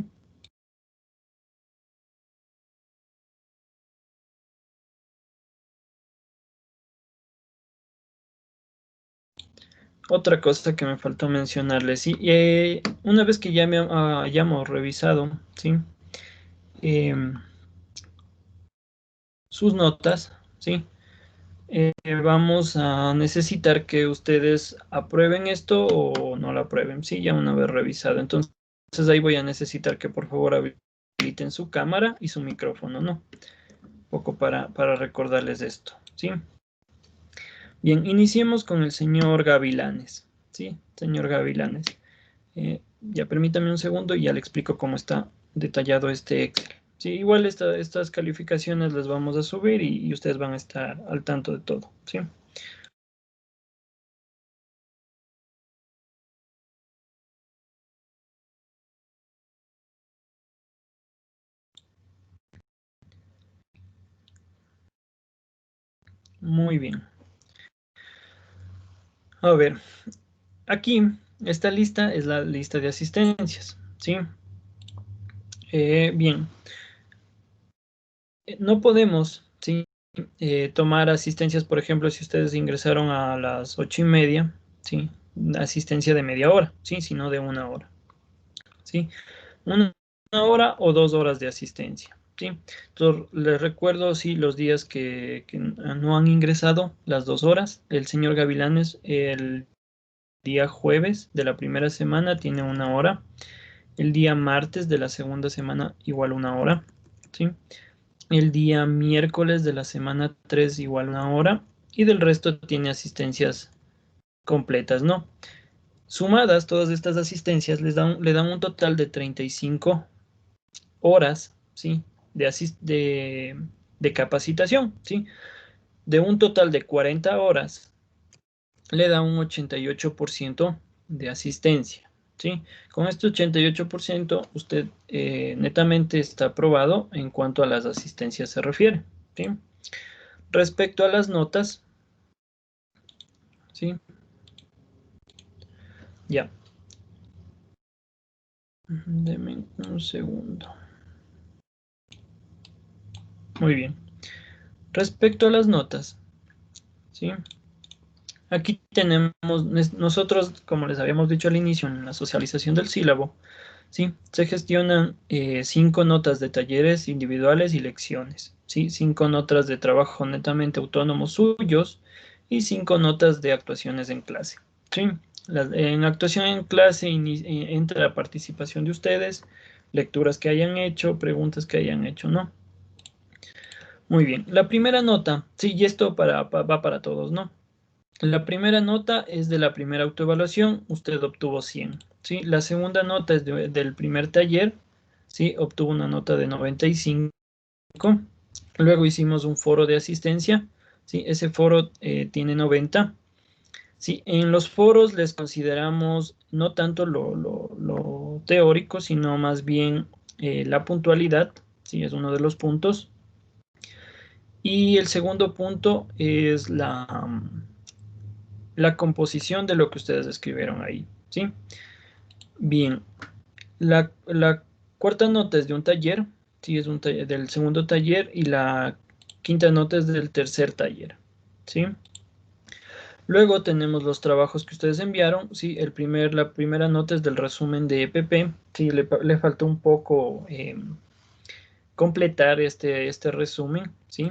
Otra cosa que me faltó mencionarles, sí, una vez que ya hayamos revisado, ¿sí? Em, sus notas, ¿sí? Vamos a necesitar que ustedes aprueben esto o no lo aprueben, ¿sí? Ya una vez revisado. Entonces ahí voy a necesitar que por favor habiliten su cámara y su micrófono, ¿no? Un poco para recordarles esto, ¿sí? Bien, iniciemos con el señor Gavilanes, ¿sí? Señor Gavilanes. Ya permítame un segundo y ya le explico cómo está detallado este Excel. Sí, igual estas calificaciones las vamos a subir y ustedes van a estar al tanto de todo, ¿sí? Muy bien. A ver, aquí esta lista es la lista de asistencias, ¿sí? Bien, no podemos, ¿sí? Tomar asistencias, por ejemplo, si ustedes ingresaron a las 8:30, ¿sí? Asistencia de media hora, ¿sí? Sino de 1 hora, ¿sí? Una hora o 2 horas de asistencia, ¿sí? Entonces, les recuerdo, sí, los días que no han ingresado, las 2 horas. El señor Gavilanes, el día jueves de la primera semana tiene 1 hora. El día martes de la segunda semana igual 1 hora, ¿sí? El día miércoles de la semana 3 igual 1 hora. Y del resto tiene asistencias completas, ¿no? Sumadas, todas estas asistencias le dan un total de 35 horas, ¿sí? De capacitación, ¿sí? De un total de 40 horas, le da un 88% de asistencia, ¿sí? Con este 88% usted netamente está aprobado en cuanto a las asistencias se refiere, ¿sí? Respecto a las notas, ¿sí? Ya. Deme un segundo. Muy bien. Respecto a las notas, ¿sí? Aquí tenemos, nosotros, como les habíamos dicho al inicio, en la socialización del sílabo, ¿sí? Se gestionan 5 notas de talleres individuales y lecciones, ¿sí? 5 notas de trabajo netamente autónomos suyos y 5 notas de actuaciones en clase, ¿sí? En actuación en clase entra la participación de ustedes, lecturas que hayan hecho, preguntas que hayan hecho, ¿no? Muy bien, la primera nota, sí, y esto va para todos, ¿no? La primera nota es de la primera autoevaluación, usted obtuvo 100, ¿sí? La segunda nota es del primer taller, ¿sí? Obtuvo una nota de 95. Luego hicimos un foro de asistencia, ¿sí? Ese foro tiene 90. Sí, en los foros les consideramos no tanto lo teórico, sino más bien la puntualidad, ¿sí? Es uno de los puntos. Y el segundo punto es la composición de lo que ustedes escribieron ahí, ¿sí? Bien, la cuarta nota es de un taller, ¿sí? Es un taller del segundo taller y la quinta nota es del tercer taller, ¿sí? Luego tenemos los trabajos que ustedes enviaron, ¿sí? La primera nota es del resumen de EPP, ¿sí? Le faltó un poco completar este resumen, ¿sí?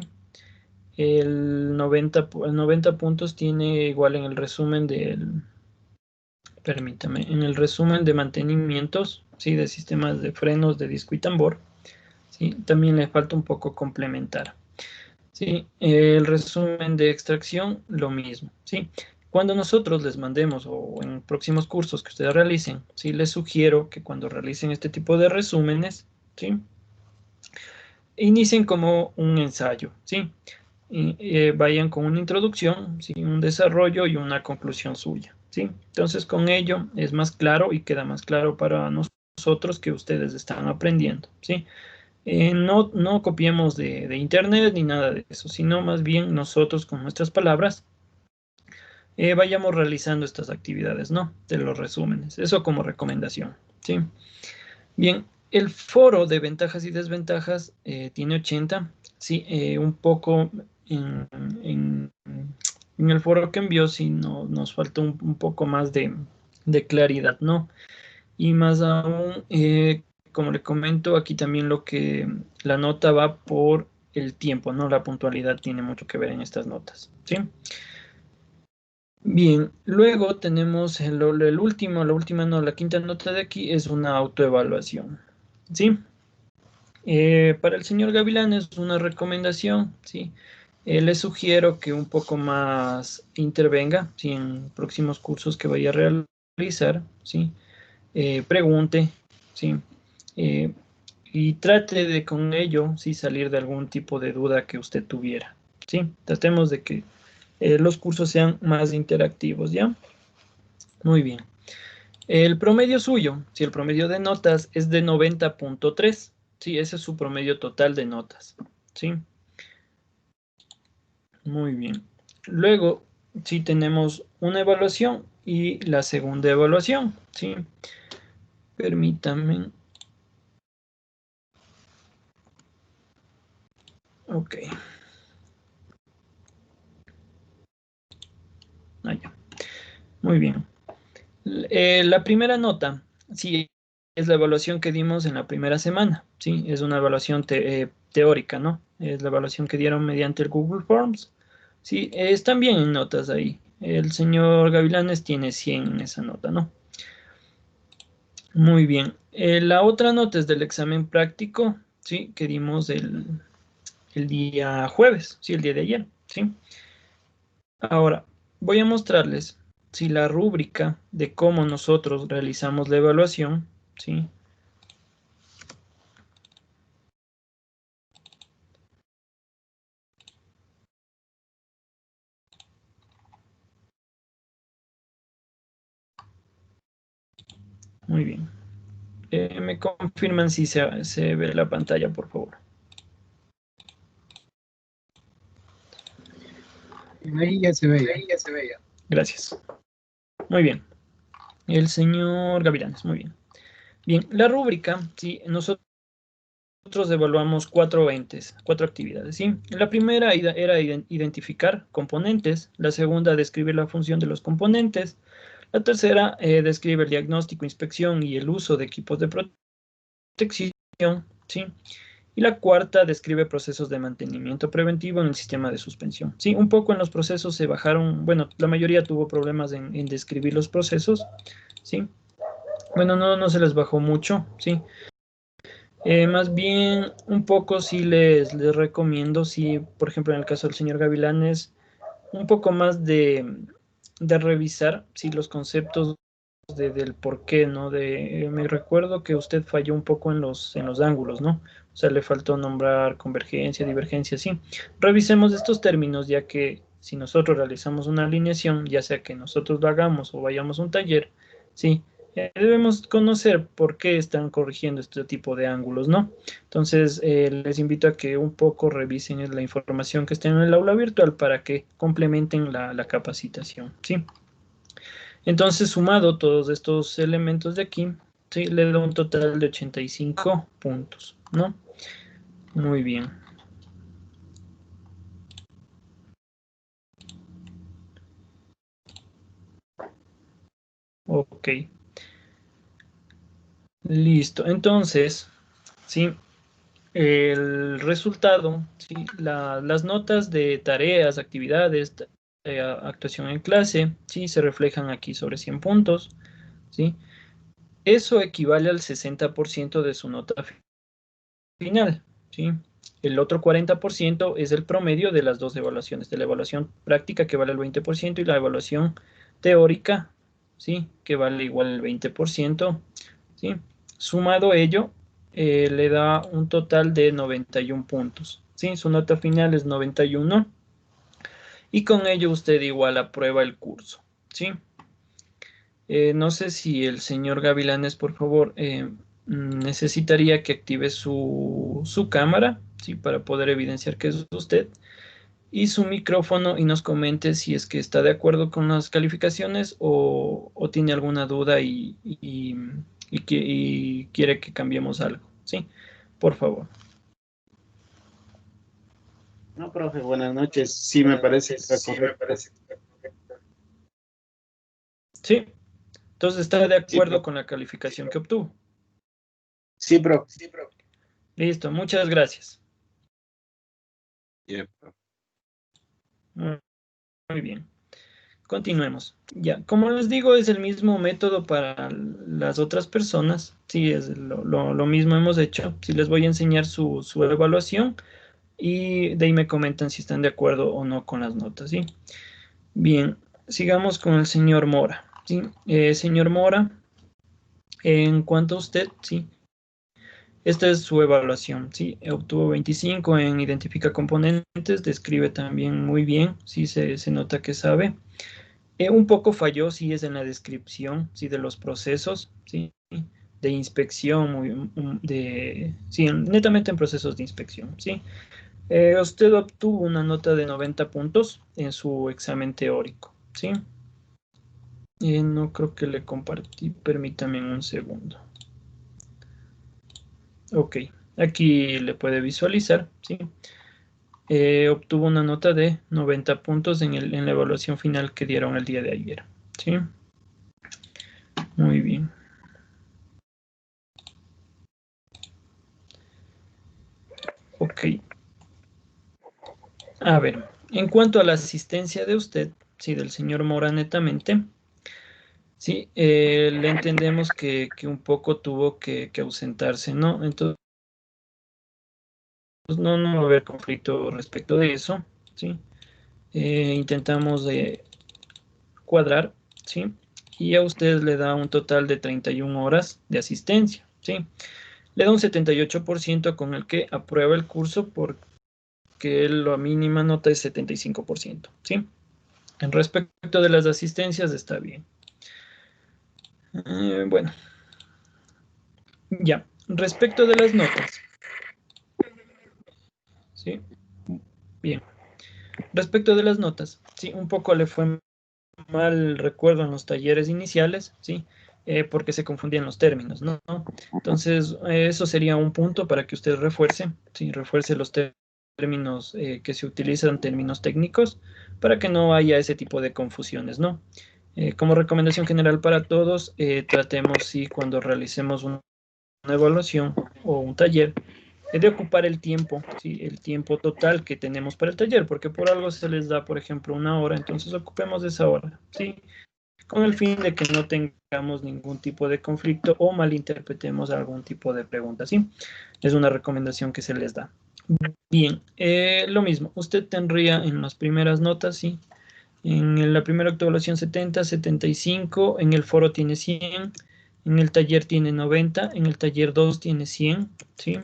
El 90 puntos tiene igual en el resumen permítame, en el resumen de mantenimientos, ¿sí? De sistemas de frenos de disco y tambor, ¿sí? También le falta un poco complementar, ¿sí? El resumen de extracción, lo mismo, ¿sí? Cuando nosotros les mandemos o en próximos cursos que ustedes realicen, ¿sí? Les sugiero que cuando realicen este tipo de resúmenes, ¿sí? Inicien como un ensayo, ¿sí? Y, vayan con una introducción, ¿sí? Un desarrollo y una conclusión suya, ¿sí? Entonces con ello es más claro y queda más claro para nosotros que ustedes están aprendiendo, ¿sí? No copiemos de internet ni nada de eso, sino más bien nosotros con nuestras palabras vayamos realizando estas actividades, ¿no? De los resúmenes, eso como recomendación, ¿sí? Bien, el foro de ventajas y desventajas tiene 80, sí, un poco en, en el foro que envió, sí, nos faltó un poco más de claridad, ¿no? Y más aún, como le comento, aquí también la nota va por el tiempo, ¿no? La puntualidad tiene mucho que ver en estas notas, ¿sí? Bien, luego tenemos la última, no, la quinta nota de aquí es una autoevaluación, ¿sí? Para el señor Gavilán es una recomendación, ¿sí? Le sugiero que un poco más intervenga, ¿sí? En próximos cursos que vaya a realizar, ¿sí? Pregunte, ¿sí? Eh, y trate de con ello, ¿sí? Salir de algún tipo de duda que usted tuviera, ¿sí? Tratemos de que los cursos sean más interactivos, ¿ya? Muy bien. El promedio suyo, si el promedio de notas es de 90.3, sí, ese es su promedio total de notas, ¿sí? Muy bien. Luego, sí tenemos una evaluación y la segunda evaluación, ¿sí? Permítanme. Ok. Ah, ya. Muy bien. La primera nota, sí, es la evaluación que dimos en la primera semana, sí, es una evaluación teórica, ¿no? Es la evaluación que dieron mediante el Google Forms, sí, están bien en notas ahí. El señor Gavilanes tiene 100 en esa nota, ¿no? Muy bien. La otra nota es del examen práctico, sí, que dimos el día jueves, sí, el día de ayer, sí. Ahora, voy a mostrarles si la rúbrica de cómo nosotros realizamos la evaluación, ¿sí? Muy bien. Me confirman si se ve la pantalla, por favor. Ahí ya se ve. Gracias. Muy bien. El señor Gavilanes, muy bien. Bien, la rúbrica, sí, nosotros evaluamos 4 entes, 4 actividades, ¿sí? La primera era identificar componentes, la segunda, describir la función de los componentes, la tercera, describe el diagnóstico, inspección y el uso de equipos de protección, ¿sí? Y la cuarta, describe procesos de mantenimiento preventivo en el sistema de suspensión. Sí, un poco en los procesos se bajaron, bueno, la mayoría tuvo problemas en describir los procesos, ¿sí? Bueno, no se les bajó mucho, ¿sí? Más bien, un poco sí les recomiendo, sí, por ejemplo, en el caso del señor Gavilanes, un poco más de revisar, sí, los conceptos del por qué, ¿no? Me recuerdo que usted falló un poco en los ángulos, ¿no? O sea, le faltó nombrar convergencia, divergencia, sí. Revisemos estos términos, ya que si nosotros realizamos una alineación, ya sea que nosotros lo hagamos o vayamos a un taller, sí, debemos conocer por qué están corrigiendo este tipo de ángulos, ¿no? Entonces, les invito a que un poco revisen la información que está en el aula virtual para que complementen la capacitación, ¿sí? Entonces, sumado todos estos elementos de aquí, ¿sí? Le da un total de 85 puntos, ¿no? Muy bien. Ok. Listo. Entonces, ¿sí? El resultado, ¿sí? Las notas de tareas, actividades, actuación en clase, ¿sí? Se reflejan aquí sobre 100 puntos, ¿sí? Eso equivale al 60% de su nota final, ¿sí? El otro 40% es el promedio de las dos evaluaciones, de la evaluación práctica que vale el 20% y la evaluación teórica, ¿sí? Que vale igual el 20%, ¿sí? Sumado ello, le da un total de 91 puntos, ¿sí? Su nota final es 91 y con ello usted igual aprueba el curso, ¿sí? No sé si el señor Gavilanes, por favor, necesitaría que active su cámara, ¿sí? Para poder evidenciar que es usted, y su micrófono y nos comente si es que está de acuerdo con las calificaciones o tiene alguna duda y quiere que cambiemos algo, ¿sí? Por favor. No, profe, buenas noches. Sí, me parece que está correcto. ¿Sí? Entonces, ¿está de Sí, acuerdo profe. con la calificación que obtuvo? Sí, profe. Listo, muchas gracias. Yeah, profe. Muy bien. Continuemos. Ya, como les digo, es el mismo método para las otras personas. Sí, es lo mismo hemos hecho. Sí, les voy a enseñar su evaluación y de ahí me comentan si están de acuerdo o no con las notas, ¿sí? Bien, sigamos con el señor Mora, ¿sí? Señor Mora, en cuanto a usted, ¿sí? Esta es su evaluación, ¿sí? Obtuvo 25 en identifica componentes, describe también muy bien, sí, se nota que sabe. Un poco falló, sí, es en la descripción, sí, de los procesos, sí, de inspección, sí, netamente en procesos de inspección, sí. Usted obtuvo una nota de 90 puntos en su examen teórico, sí. No creo que le compartí, permítame un segundo. Ok, aquí le puede visualizar, sí. Obtuvo una nota de 90 puntos en la evaluación final que dieron el día de ayer, sí. Muy bien. Ok. A ver, en cuanto a la asistencia de usted, sí, del señor Mora netamente, sí, le entendemos que un poco tuvo que ausentarse, ¿no? Entonces, no va a haber conflicto respecto de eso, ¿sí? Intentamos cuadrar, ¿sí? Y a usted le da un total de 31 horas de asistencia, ¿sí? Le da un 78% con el que aprueba el curso porque la mínima nota es 75%, ¿sí? En respecto de las asistencias está bien. Bueno, Ya, respecto de las notas. ¿Sí? Bien. Respecto de las notas, sí, un poco le fue mal recuerdo en los talleres iniciales, ¿sí? Porque se confundían los términos, ¿no? Entonces, eso sería un punto para que usted refuerce, ¿sí? Refuerce los términos que se utilizan, términos técnicos, para que no haya ese tipo de confusiones, ¿no? Como recomendación general para todos, tratemos, sí, cuando realicemos una evaluación o un taller, de ocupar el tiempo, ¿sí? El tiempo total que tenemos para el taller, porque por algo se les da, por ejemplo, una hora, entonces ocupemos esa hora, ¿sí? Con el fin de que no tengamos ningún tipo de conflicto o malinterpretemos algún tipo de pregunta, ¿sí? Es una recomendación que se les da. Bien, lo mismo, usted tendría en las primeras notas, ¿sí? En la primera evaluación 70, 75, en el foro tiene 100, en el taller tiene 90, en el taller 2 tiene 100, ¿sí?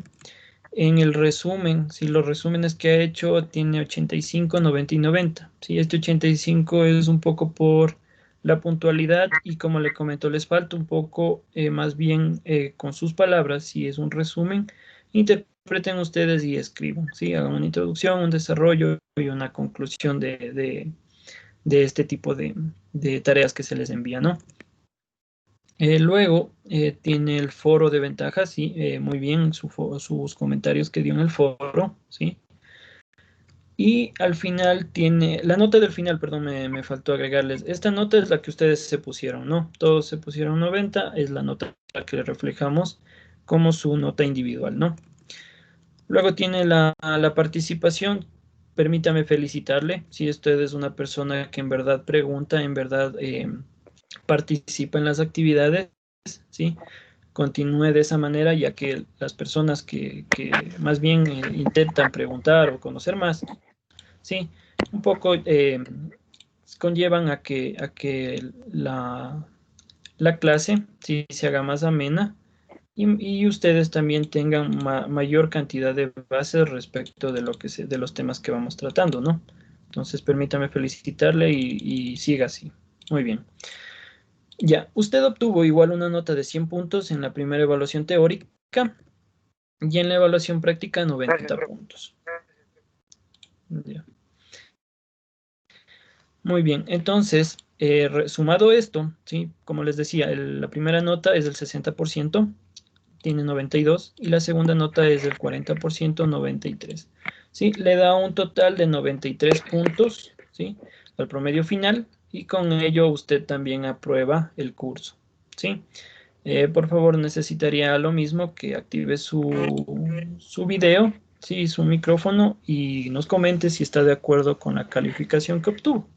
En el resumen, si los resúmenes que ha hecho tiene 85, 90 y 90. Sí, este 85 es un poco por la puntualidad y como le comento, les falta un poco más bien con sus palabras, si es un resumen, interpreten ustedes y escriban, ¿sí? Hagan una introducción, un desarrollo y una conclusión de este tipo de tareas que se les envía, ¿no? Luego tiene el foro de ventajas, sí, muy bien sus comentarios que dio en el foro, sí. Y al final tiene, la nota del final, perdón, me faltó agregarles. Esta nota es la que ustedes se pusieron, ¿no? Todos se pusieron 90, es la nota que reflejamos como su nota individual, ¿no? Luego tiene la participación. Permítame felicitarle, si usted es una persona que en verdad pregunta, en verdad participa en las actividades, ¿sí? Continúe de esa manera, ya que las personas que más bien intentan preguntar o conocer más, sí, un poco conllevan a que la clase sí, se haga más amena y ustedes también tengan mayor cantidad de bases respecto de de los temas que vamos tratando, ¿no? Entonces, permítame felicitarle y siga así. Muy bien. Ya, usted obtuvo igual una nota de 100 puntos en la primera evaluación teórica y en la evaluación práctica 90 puntos. Ya. Muy bien, entonces, sumado esto, ¿sí? Como les decía, la primera nota es del 60%, tiene 92, y la segunda nota es del 40%, 93. ¿Sí? Le da un total de 93 puntos, ¿sí? Al promedio final, y con ello usted también aprueba el curso, ¿sí? Por favor, necesitaría lo mismo que active su video, ¿sí? Su micrófono y nos comente si está de acuerdo con la calificación que obtuvo.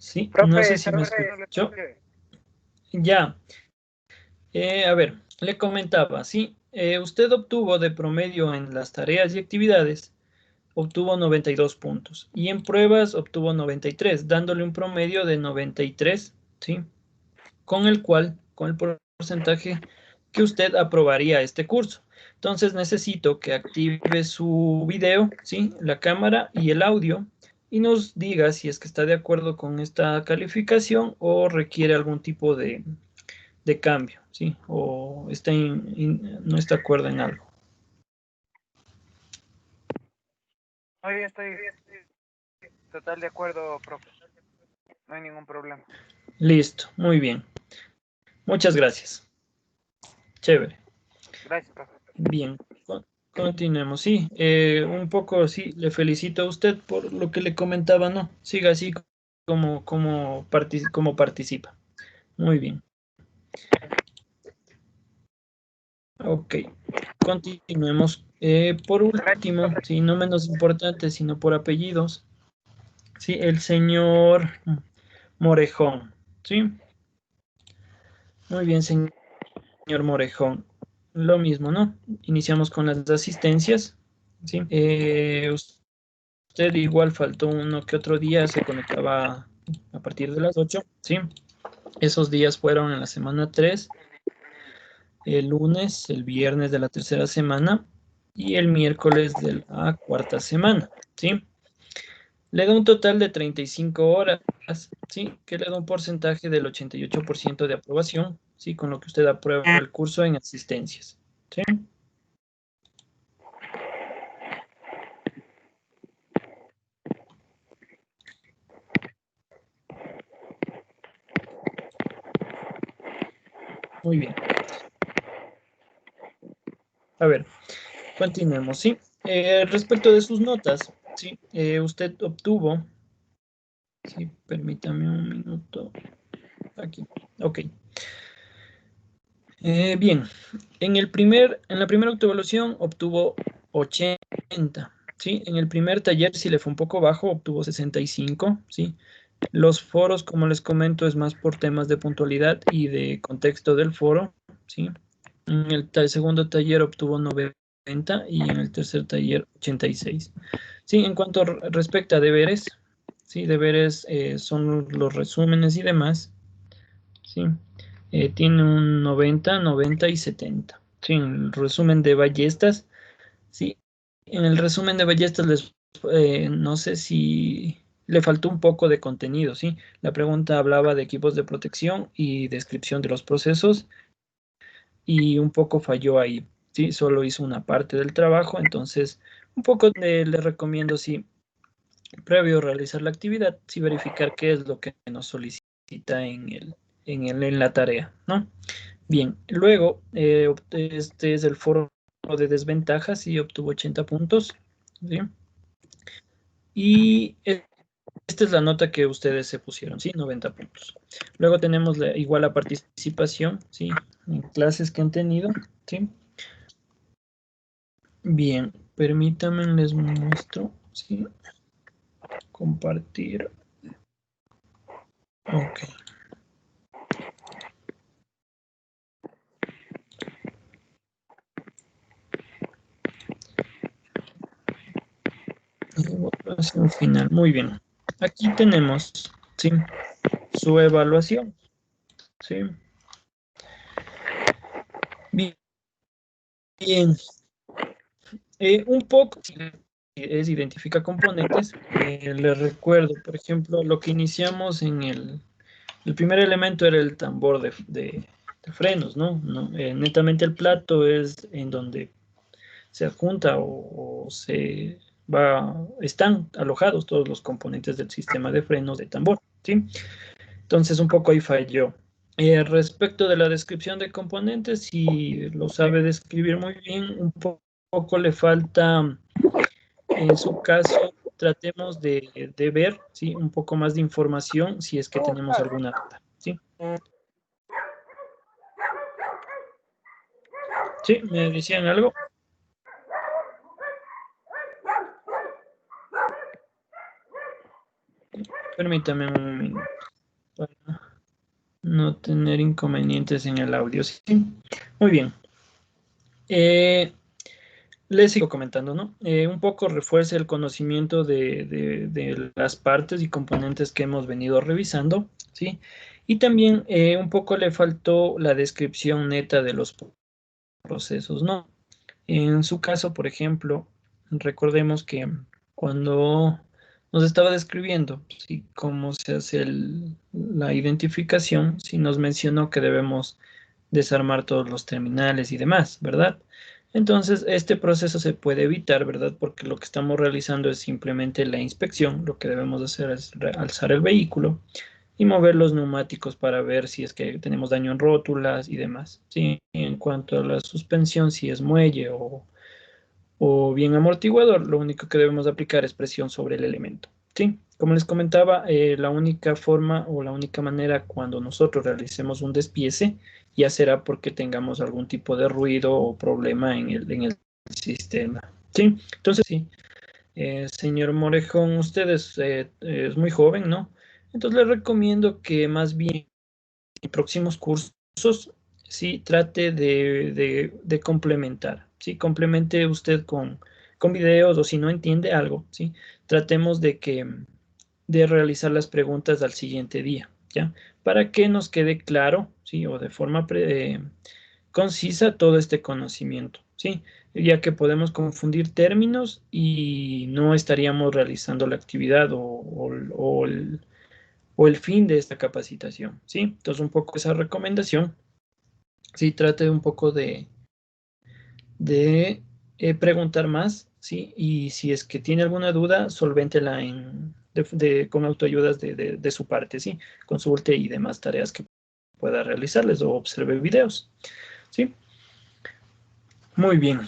Sí, no sé Profe, si me ¿sabes qué? No le escuchó. escuché. Ya, a ver, le comentaba, sí, usted obtuvo de promedio en las tareas y actividades, obtuvo 92 puntos y en pruebas obtuvo 93, dándole un promedio de 93, ¿sí? Con el cual, con el porcentaje que usted aprobaría este curso. Entonces necesito que active su video, ¿sí? La cámara y el audio y nos diga si es que está de acuerdo con esta calificación o requiere algún tipo de cambio, ¿sí? O está no está de acuerdo en algo. Hoy estoy total de acuerdo, profe. No hay ningún problema. Listo, muy bien. Muchas gracias. Chévere. Gracias, profe. Bien, continuemos. Sí, un poco, sí, le felicito a usted por lo que le comentaba, ¿no? Siga así como participa. Muy bien. Ok, continuemos. Por Gracias, último, profe. sí, no menos importante, sino por apellidos, sí, el señor Morejón, ¿sí? Muy bien, señor Morejón. Lo mismo, ¿no? Iniciamos con las asistencias, ¿sí? Usted usted igual faltó uno que otro día, se conectaba a partir de las 8, ¿sí? Esos días fueron en la semana 3, el lunes, el viernes de la tercera semana y el miércoles de la cuarta semana, ¿sí? Le da un total de 35 horas, ¿sí? Que le da un porcentaje del 88% de aprobación, ¿sí? Con lo que usted aprueba el curso en asistencias, ¿sí? Muy bien. A ver, continuemos, ¿sí? Respecto de sus notas, ¿sí? Usted obtuvo, sí, permítame un minuto, aquí, ok. Bien, en la primera autoevaluación obtuvo 80, ¿sí? En el primer taller sí le fue un poco bajo, obtuvo 65, ¿sí? Los foros, como les comento, es más por temas de puntualidad y de contexto del foro, ¿sí? En el segundo taller obtuvo 90 y en el tercer taller 86. Sí, en cuanto respecta a deberes, sí, deberes son los resúmenes y demás, sí. Tiene un 90, 90 y 70. Sí, en el resumen de ballestas, sí. En el resumen de ballestas no sé si le faltó un poco de contenido, ¿sí? La pregunta hablaba de equipos de protección y descripción de los procesos y un poco falló ahí, ¿sí? Solo hizo una parte del trabajo, entonces un poco le recomiendo, sí, previo a realizar la actividad, sí verificar qué es lo que nos solicita en la tarea, ¿no? Bien, luego, este es el foro de desventajas y obtuvo 80 puntos, ¿sí? Y esta es la nota que ustedes se pusieron, ¿sí? 90 puntos. Luego tenemos igual la participación, ¿sí? En clases que han tenido, ¿sí? Bien, permítanme, les muestro, ¿sí? Compartir. Ok. Evaluación final, muy bien. Aquí tenemos, ¿sí? Su evaluación, ¿sí? Bien. Un poco sí, es identifica componentes. Les recuerdo, por ejemplo, lo que iniciamos en el primer elemento era el tambor de frenos, ¿no? Netamente el plato es en donde se adjunta o se están alojados todos los componentes del sistema de frenos de tambor, ¿sí? Entonces un poco ahí falló. Respecto de la descripción de componentes, si lo sabe describir muy bien, un poco le falta, en su caso, tratemos de ver, ¿sí? Un poco más de información si es que tenemos alguna duda, ¿sí? ¿Sí? ¿Me decían algo? Permítame un minuto para no tener inconvenientes en el audio, ¿sí? Muy bien. Les sigo comentando, ¿no? Un poco refuerce el conocimiento de las partes y componentes que hemos venido revisando, ¿sí? Y también un poco le faltó la descripción neta de los procesos, ¿no? En su caso, por ejemplo, recordemos que cuando nos estaba describiendo, ¿sí? Cómo se hace la identificación, sí nos mencionó que debemos desarmar todos los terminales y demás, ¿verdad? Entonces, este proceso se puede evitar, ¿verdad? Porque lo que estamos realizando es simplemente la inspección. Lo que debemos hacer es alzar el vehículo y mover los neumáticos para ver si es que tenemos daño en rótulas y demás. Sí, en cuanto a la suspensión, si es muelle o bien amortiguador, lo único que debemos aplicar es presión sobre el elemento. Sí, como les comentaba, la única forma o la única manera cuando nosotros realicemos un despiece ya será porque tengamos algún tipo de ruido o problema en el sistema. Sí, entonces sí, señor Morejón, usted es muy joven, ¿no? Entonces le recomiendo que más bien en próximos cursos sí trate de complementar, sí, complemente usted con videos o si no entiende algo, ¿sí? Tratemos de realizar las preguntas al siguiente día, ¿ya? Para que nos quede claro, ¿sí? O de forma concisa todo este conocimiento, ¿sí? Ya que podemos confundir términos y no estaríamos realizando la actividad o el fin de esta capacitación, ¿sí? Entonces, un poco esa recomendación, sí, trate un poco de preguntar más, ¿sí? Y si es que tiene alguna duda, solvéntela con autoayudas de su parte, ¿sí? Consulte y demás tareas que pueda realizarles o observe videos, ¿sí? Muy bien.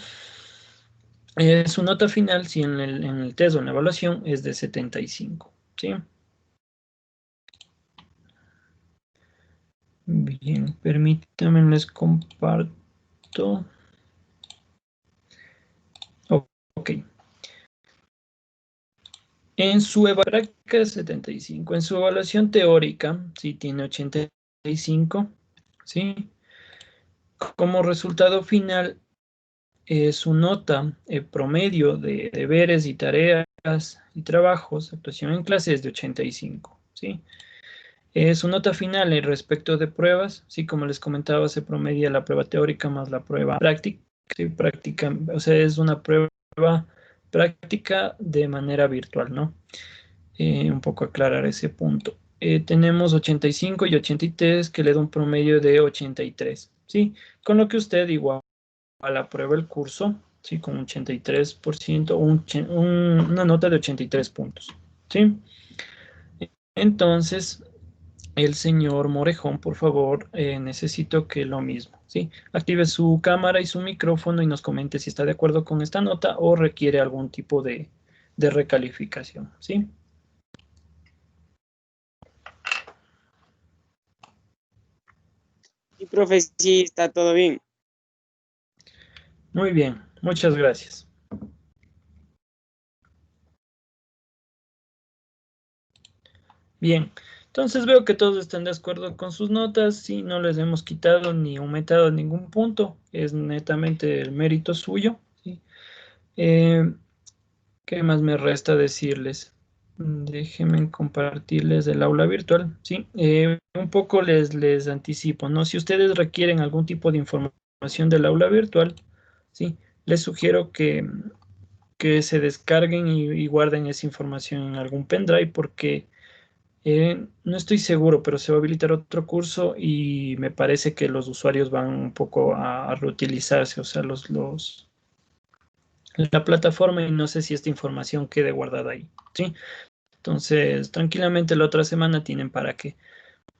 Su nota final, si en el test o en la evaluación, es de 75, ¿sí? Bien, permítanme, les comparto. Ok. En su práctica 75, en su evaluación teórica, sí tiene 85, ¿sí? Como resultado final, su nota promedio de deberes y tareas y trabajos, actuación en clase es de 85, ¿sí? Su nota final en respecto de pruebas, sí, como les comentaba, se promedia la prueba teórica más la prueba práctica, sí, práctica, o sea, es una prueba práctica de manera virtual, ¿no? Un poco aclarar ese punto. Tenemos 85 y 83 que le da un promedio de 83, ¿sí? Con lo que usted igual aprueba el curso, ¿sí? Con 83%, una nota de 83 puntos, ¿sí? Entonces, el señor Morejón, por favor, necesito que lo mismo, ¿sí? Active su cámara y su micrófono y nos comente si está de acuerdo con esta nota o requiere algún tipo de recalificación, ¿sí? Sí, profe, sí, está todo bien. Muy bien, muchas gracias. Bien, entonces veo que todos están de acuerdo con sus notas, sí, no les hemos quitado ni aumentado ningún punto, es netamente el mérito suyo, ¿sí? ¿Qué más me resta decirles? Déjenme compartirles el aula virtual, ¿sí? Un poco les anticipo, ¿no? Si ustedes requieren algún tipo de información del aula virtual, ¿sí? Les sugiero que se descarguen y guarden esa información en algún pendrive porque no estoy seguro, pero se va a habilitar otro curso y me parece que los usuarios van un poco a reutilizarse, o sea, la plataforma y no sé si esta información quede guardada ahí, ¿sí? Entonces, tranquilamente la otra semana tienen para que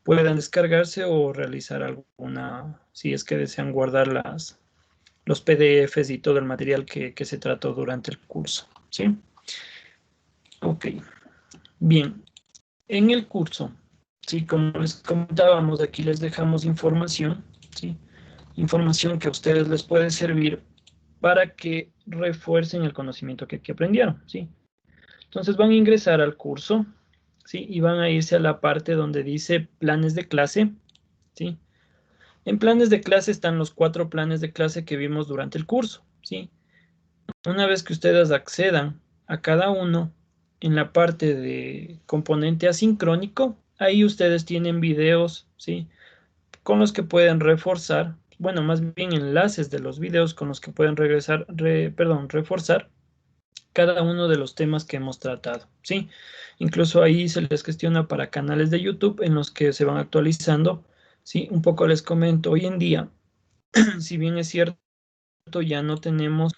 puedan descargarse o realizar alguna, si es que desean guardar los PDFs y todo el material que se trató durante el curso, ¿sí? Ok, bien. En el curso, sí, como les comentábamos, aquí les dejamos información, ¿sí? Información que a ustedes les puede servir para que refuercen el conocimiento que aprendieron, ¿sí? Entonces van a ingresar al curso, ¿sí? Y van a irse a la parte donde dice planes de clase, ¿sí? En planes de clase están los 4 planes de clase que vimos durante el curso, ¿sí? Una vez que ustedes accedan a cada uno, en la parte de componente asincrónico, ahí ustedes tienen videos, ¿sí? Con los que pueden reforzar, bueno, más bien enlaces de los videos con los que pueden reforzar cada uno de los temas que hemos tratado, ¿sí? Incluso ahí se les gestiona para canales de YouTube en los que se van actualizando, ¿sí? Un poco les comento, hoy en día, si bien es cierto, ya no tenemos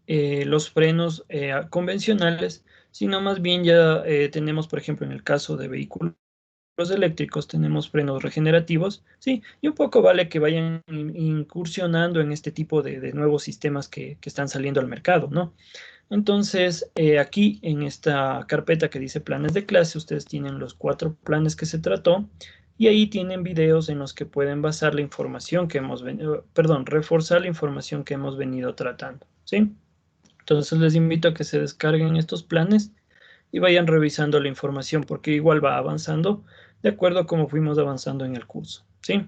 los frenos convencionales, sino más bien ya tenemos, por ejemplo, en el caso de vehículos eléctricos, tenemos frenos regenerativos, sí, y un poco vale que vayan incursionando en este tipo de nuevos sistemas que están saliendo al mercado, ¿no? Entonces, aquí en esta carpeta que dice planes de clase, ustedes tienen los 4 planes que se trató y ahí tienen videos en los que pueden basar la información que hemos venido, perdón, reforzar la información que hemos venido tratando, ¿sí? Entonces les invito a que se descarguen estos planes y vayan revisando la información porque igual va avanzando de acuerdo a cómo fuimos avanzando en el curso, ¿sí?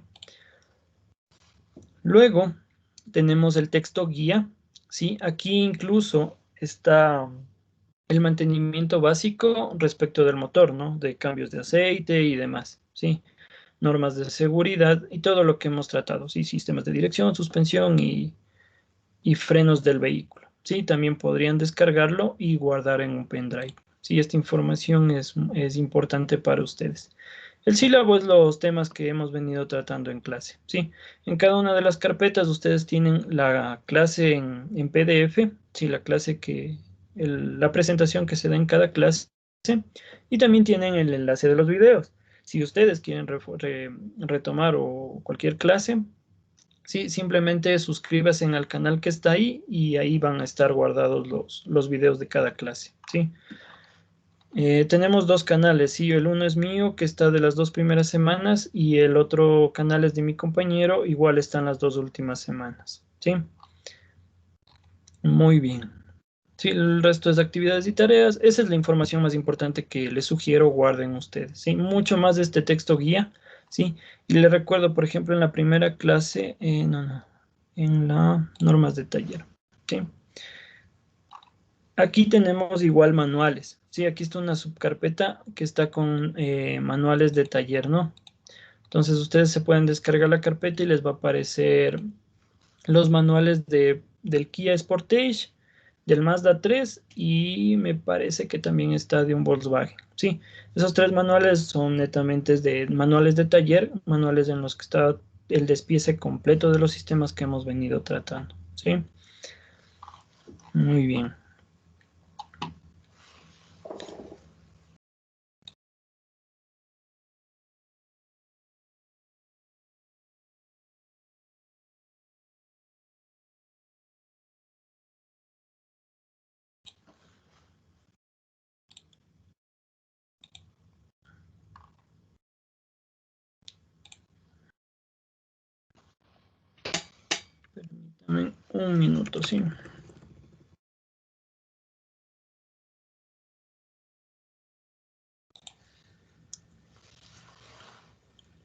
Luego tenemos el texto guía, ¿sí? Aquí incluso está el mantenimiento básico respecto del motor, ¿no? De cambios de aceite y demás, ¿sí? Normas de seguridad y todo lo que hemos tratado, ¿sí? Sistemas de dirección, suspensión y frenos del vehículo, ¿sí? También podrían descargarlo y guardar en un pendrive, ¿sí? Esta información es importante para ustedes. El sílabo es los temas que hemos venido tratando en clase, ¿sí? En cada una de las carpetas ustedes tienen la clase en PDF, ¿sí? La clase la presentación que se da en cada clase y también tienen el enlace de los videos. Si ustedes quieren retomar o cualquier clase, sí, simplemente suscríbase al canal que está ahí y ahí van a estar guardados los videos de cada clase, ¿sí? Tenemos dos canales, sí, el uno es mío, que está de las 2 primeras semanas, y el otro canal es de mi compañero, igual están las 2 últimas semanas, ¿sí? Muy bien. Sí, el resto es de actividades y tareas. Esa es la información más importante que les sugiero guarden ustedes, ¿sí? Mucho más de este texto guía, ¿sí? Y les recuerdo, por ejemplo, en la primera clase, en la normas de taller, ¿sí? Aquí tenemos igual manuales, ¿sí? Aquí está una subcarpeta que está con manuales de taller, ¿no? Entonces ustedes se pueden descargar la carpeta y les va a aparecer los manuales del Kia Sportage, del Mazda 3 y me parece que también está de un Volkswagen, ¿sí? Esos 3 manuales son netamente de manuales de taller, manuales en los que está el despiece completo de los sistemas que hemos venido tratando, ¿sí? Muy bien. Permítame un minuto, sí.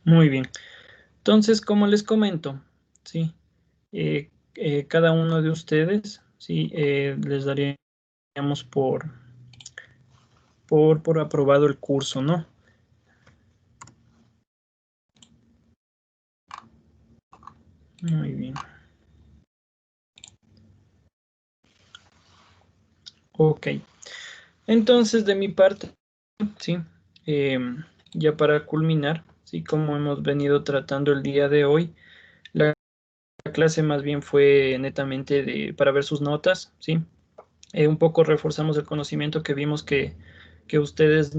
Muy bien. Entonces, como les comento, ¿sí? Cada uno de ustedes, ¿sí? Les daríamos por aprobado el curso, ¿no? Muy bien. Ok. Entonces, de mi parte, ¿sí? Ya para culminar, ¿sí? Como hemos venido tratando el día de hoy, la clase más bien fue netamente para ver sus notas, ¿sí? Un poco reforzamos el conocimiento que vimos que ustedes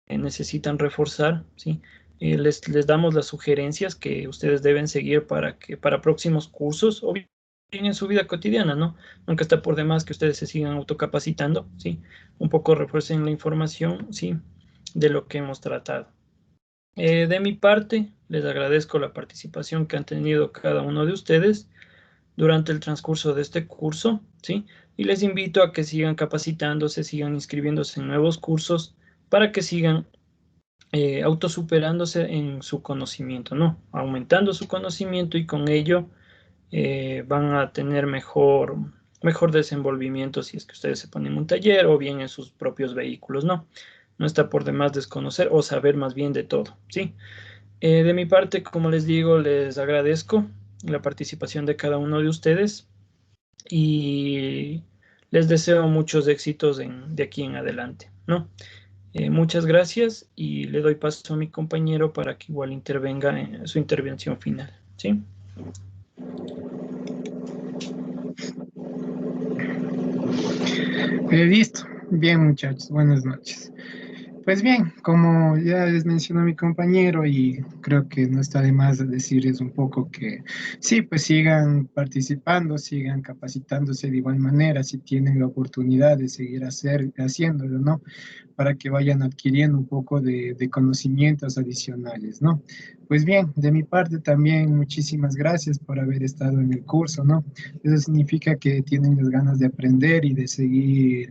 necesitan reforzar, ¿sí? Les damos las sugerencias que ustedes deben seguir para próximos cursos o bien en su vida cotidiana, ¿no? Nunca está por demás que ustedes se sigan autocapacitando, ¿sí? Un poco refuercen la información, ¿sí? De lo que hemos tratado. De mi parte, les agradezco la participación que han tenido cada uno de ustedes durante el transcurso de este curso, ¿sí? Y les invito a que sigan capacitándose, sigan inscribiéndose en nuevos cursos para que sigan autosuperándose en su conocimiento, ¿no? Aumentando su conocimiento y con ello van a tener mejor desenvolvimiento si es que ustedes se ponen en un taller o bien en sus propios vehículos, ¿no? No está por demás desconocer o saber más bien de todo, ¿sí? De mi parte, como les digo, les agradezco la participación de cada uno de ustedes y les deseo muchos éxitos de aquí en adelante, ¿no? Muchas gracias y le doy paso a mi compañero para que igual intervenga en su intervención final, ¿sí? Listo. Bien, muchachos. Buenas noches. Pues bien, como ya les mencionó mi compañero y creo que no está de más decirles un poco que sí, pues sigan participando, sigan capacitándose de igual manera, si tienen la oportunidad de seguir haciéndolo, ¿no? Para que vayan adquiriendo un poco de conocimientos adicionales, ¿no? Pues bien, de mi parte también muchísimas gracias por haber estado en el curso, ¿no? Eso significa que tienen las ganas de aprender y de seguir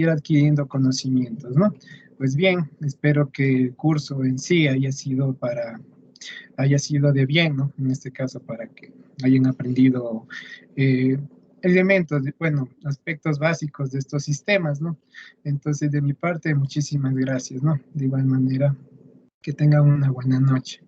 adquiriendo conocimientos, ¿no? Pues bien, espero que el curso en sí haya sido de bien, ¿no? En este caso, para que hayan aprendido elementos, bueno, aspectos básicos de estos sistemas, ¿no? Entonces, de mi parte, muchísimas gracias, ¿no? De igual manera, que tengan una buena noche.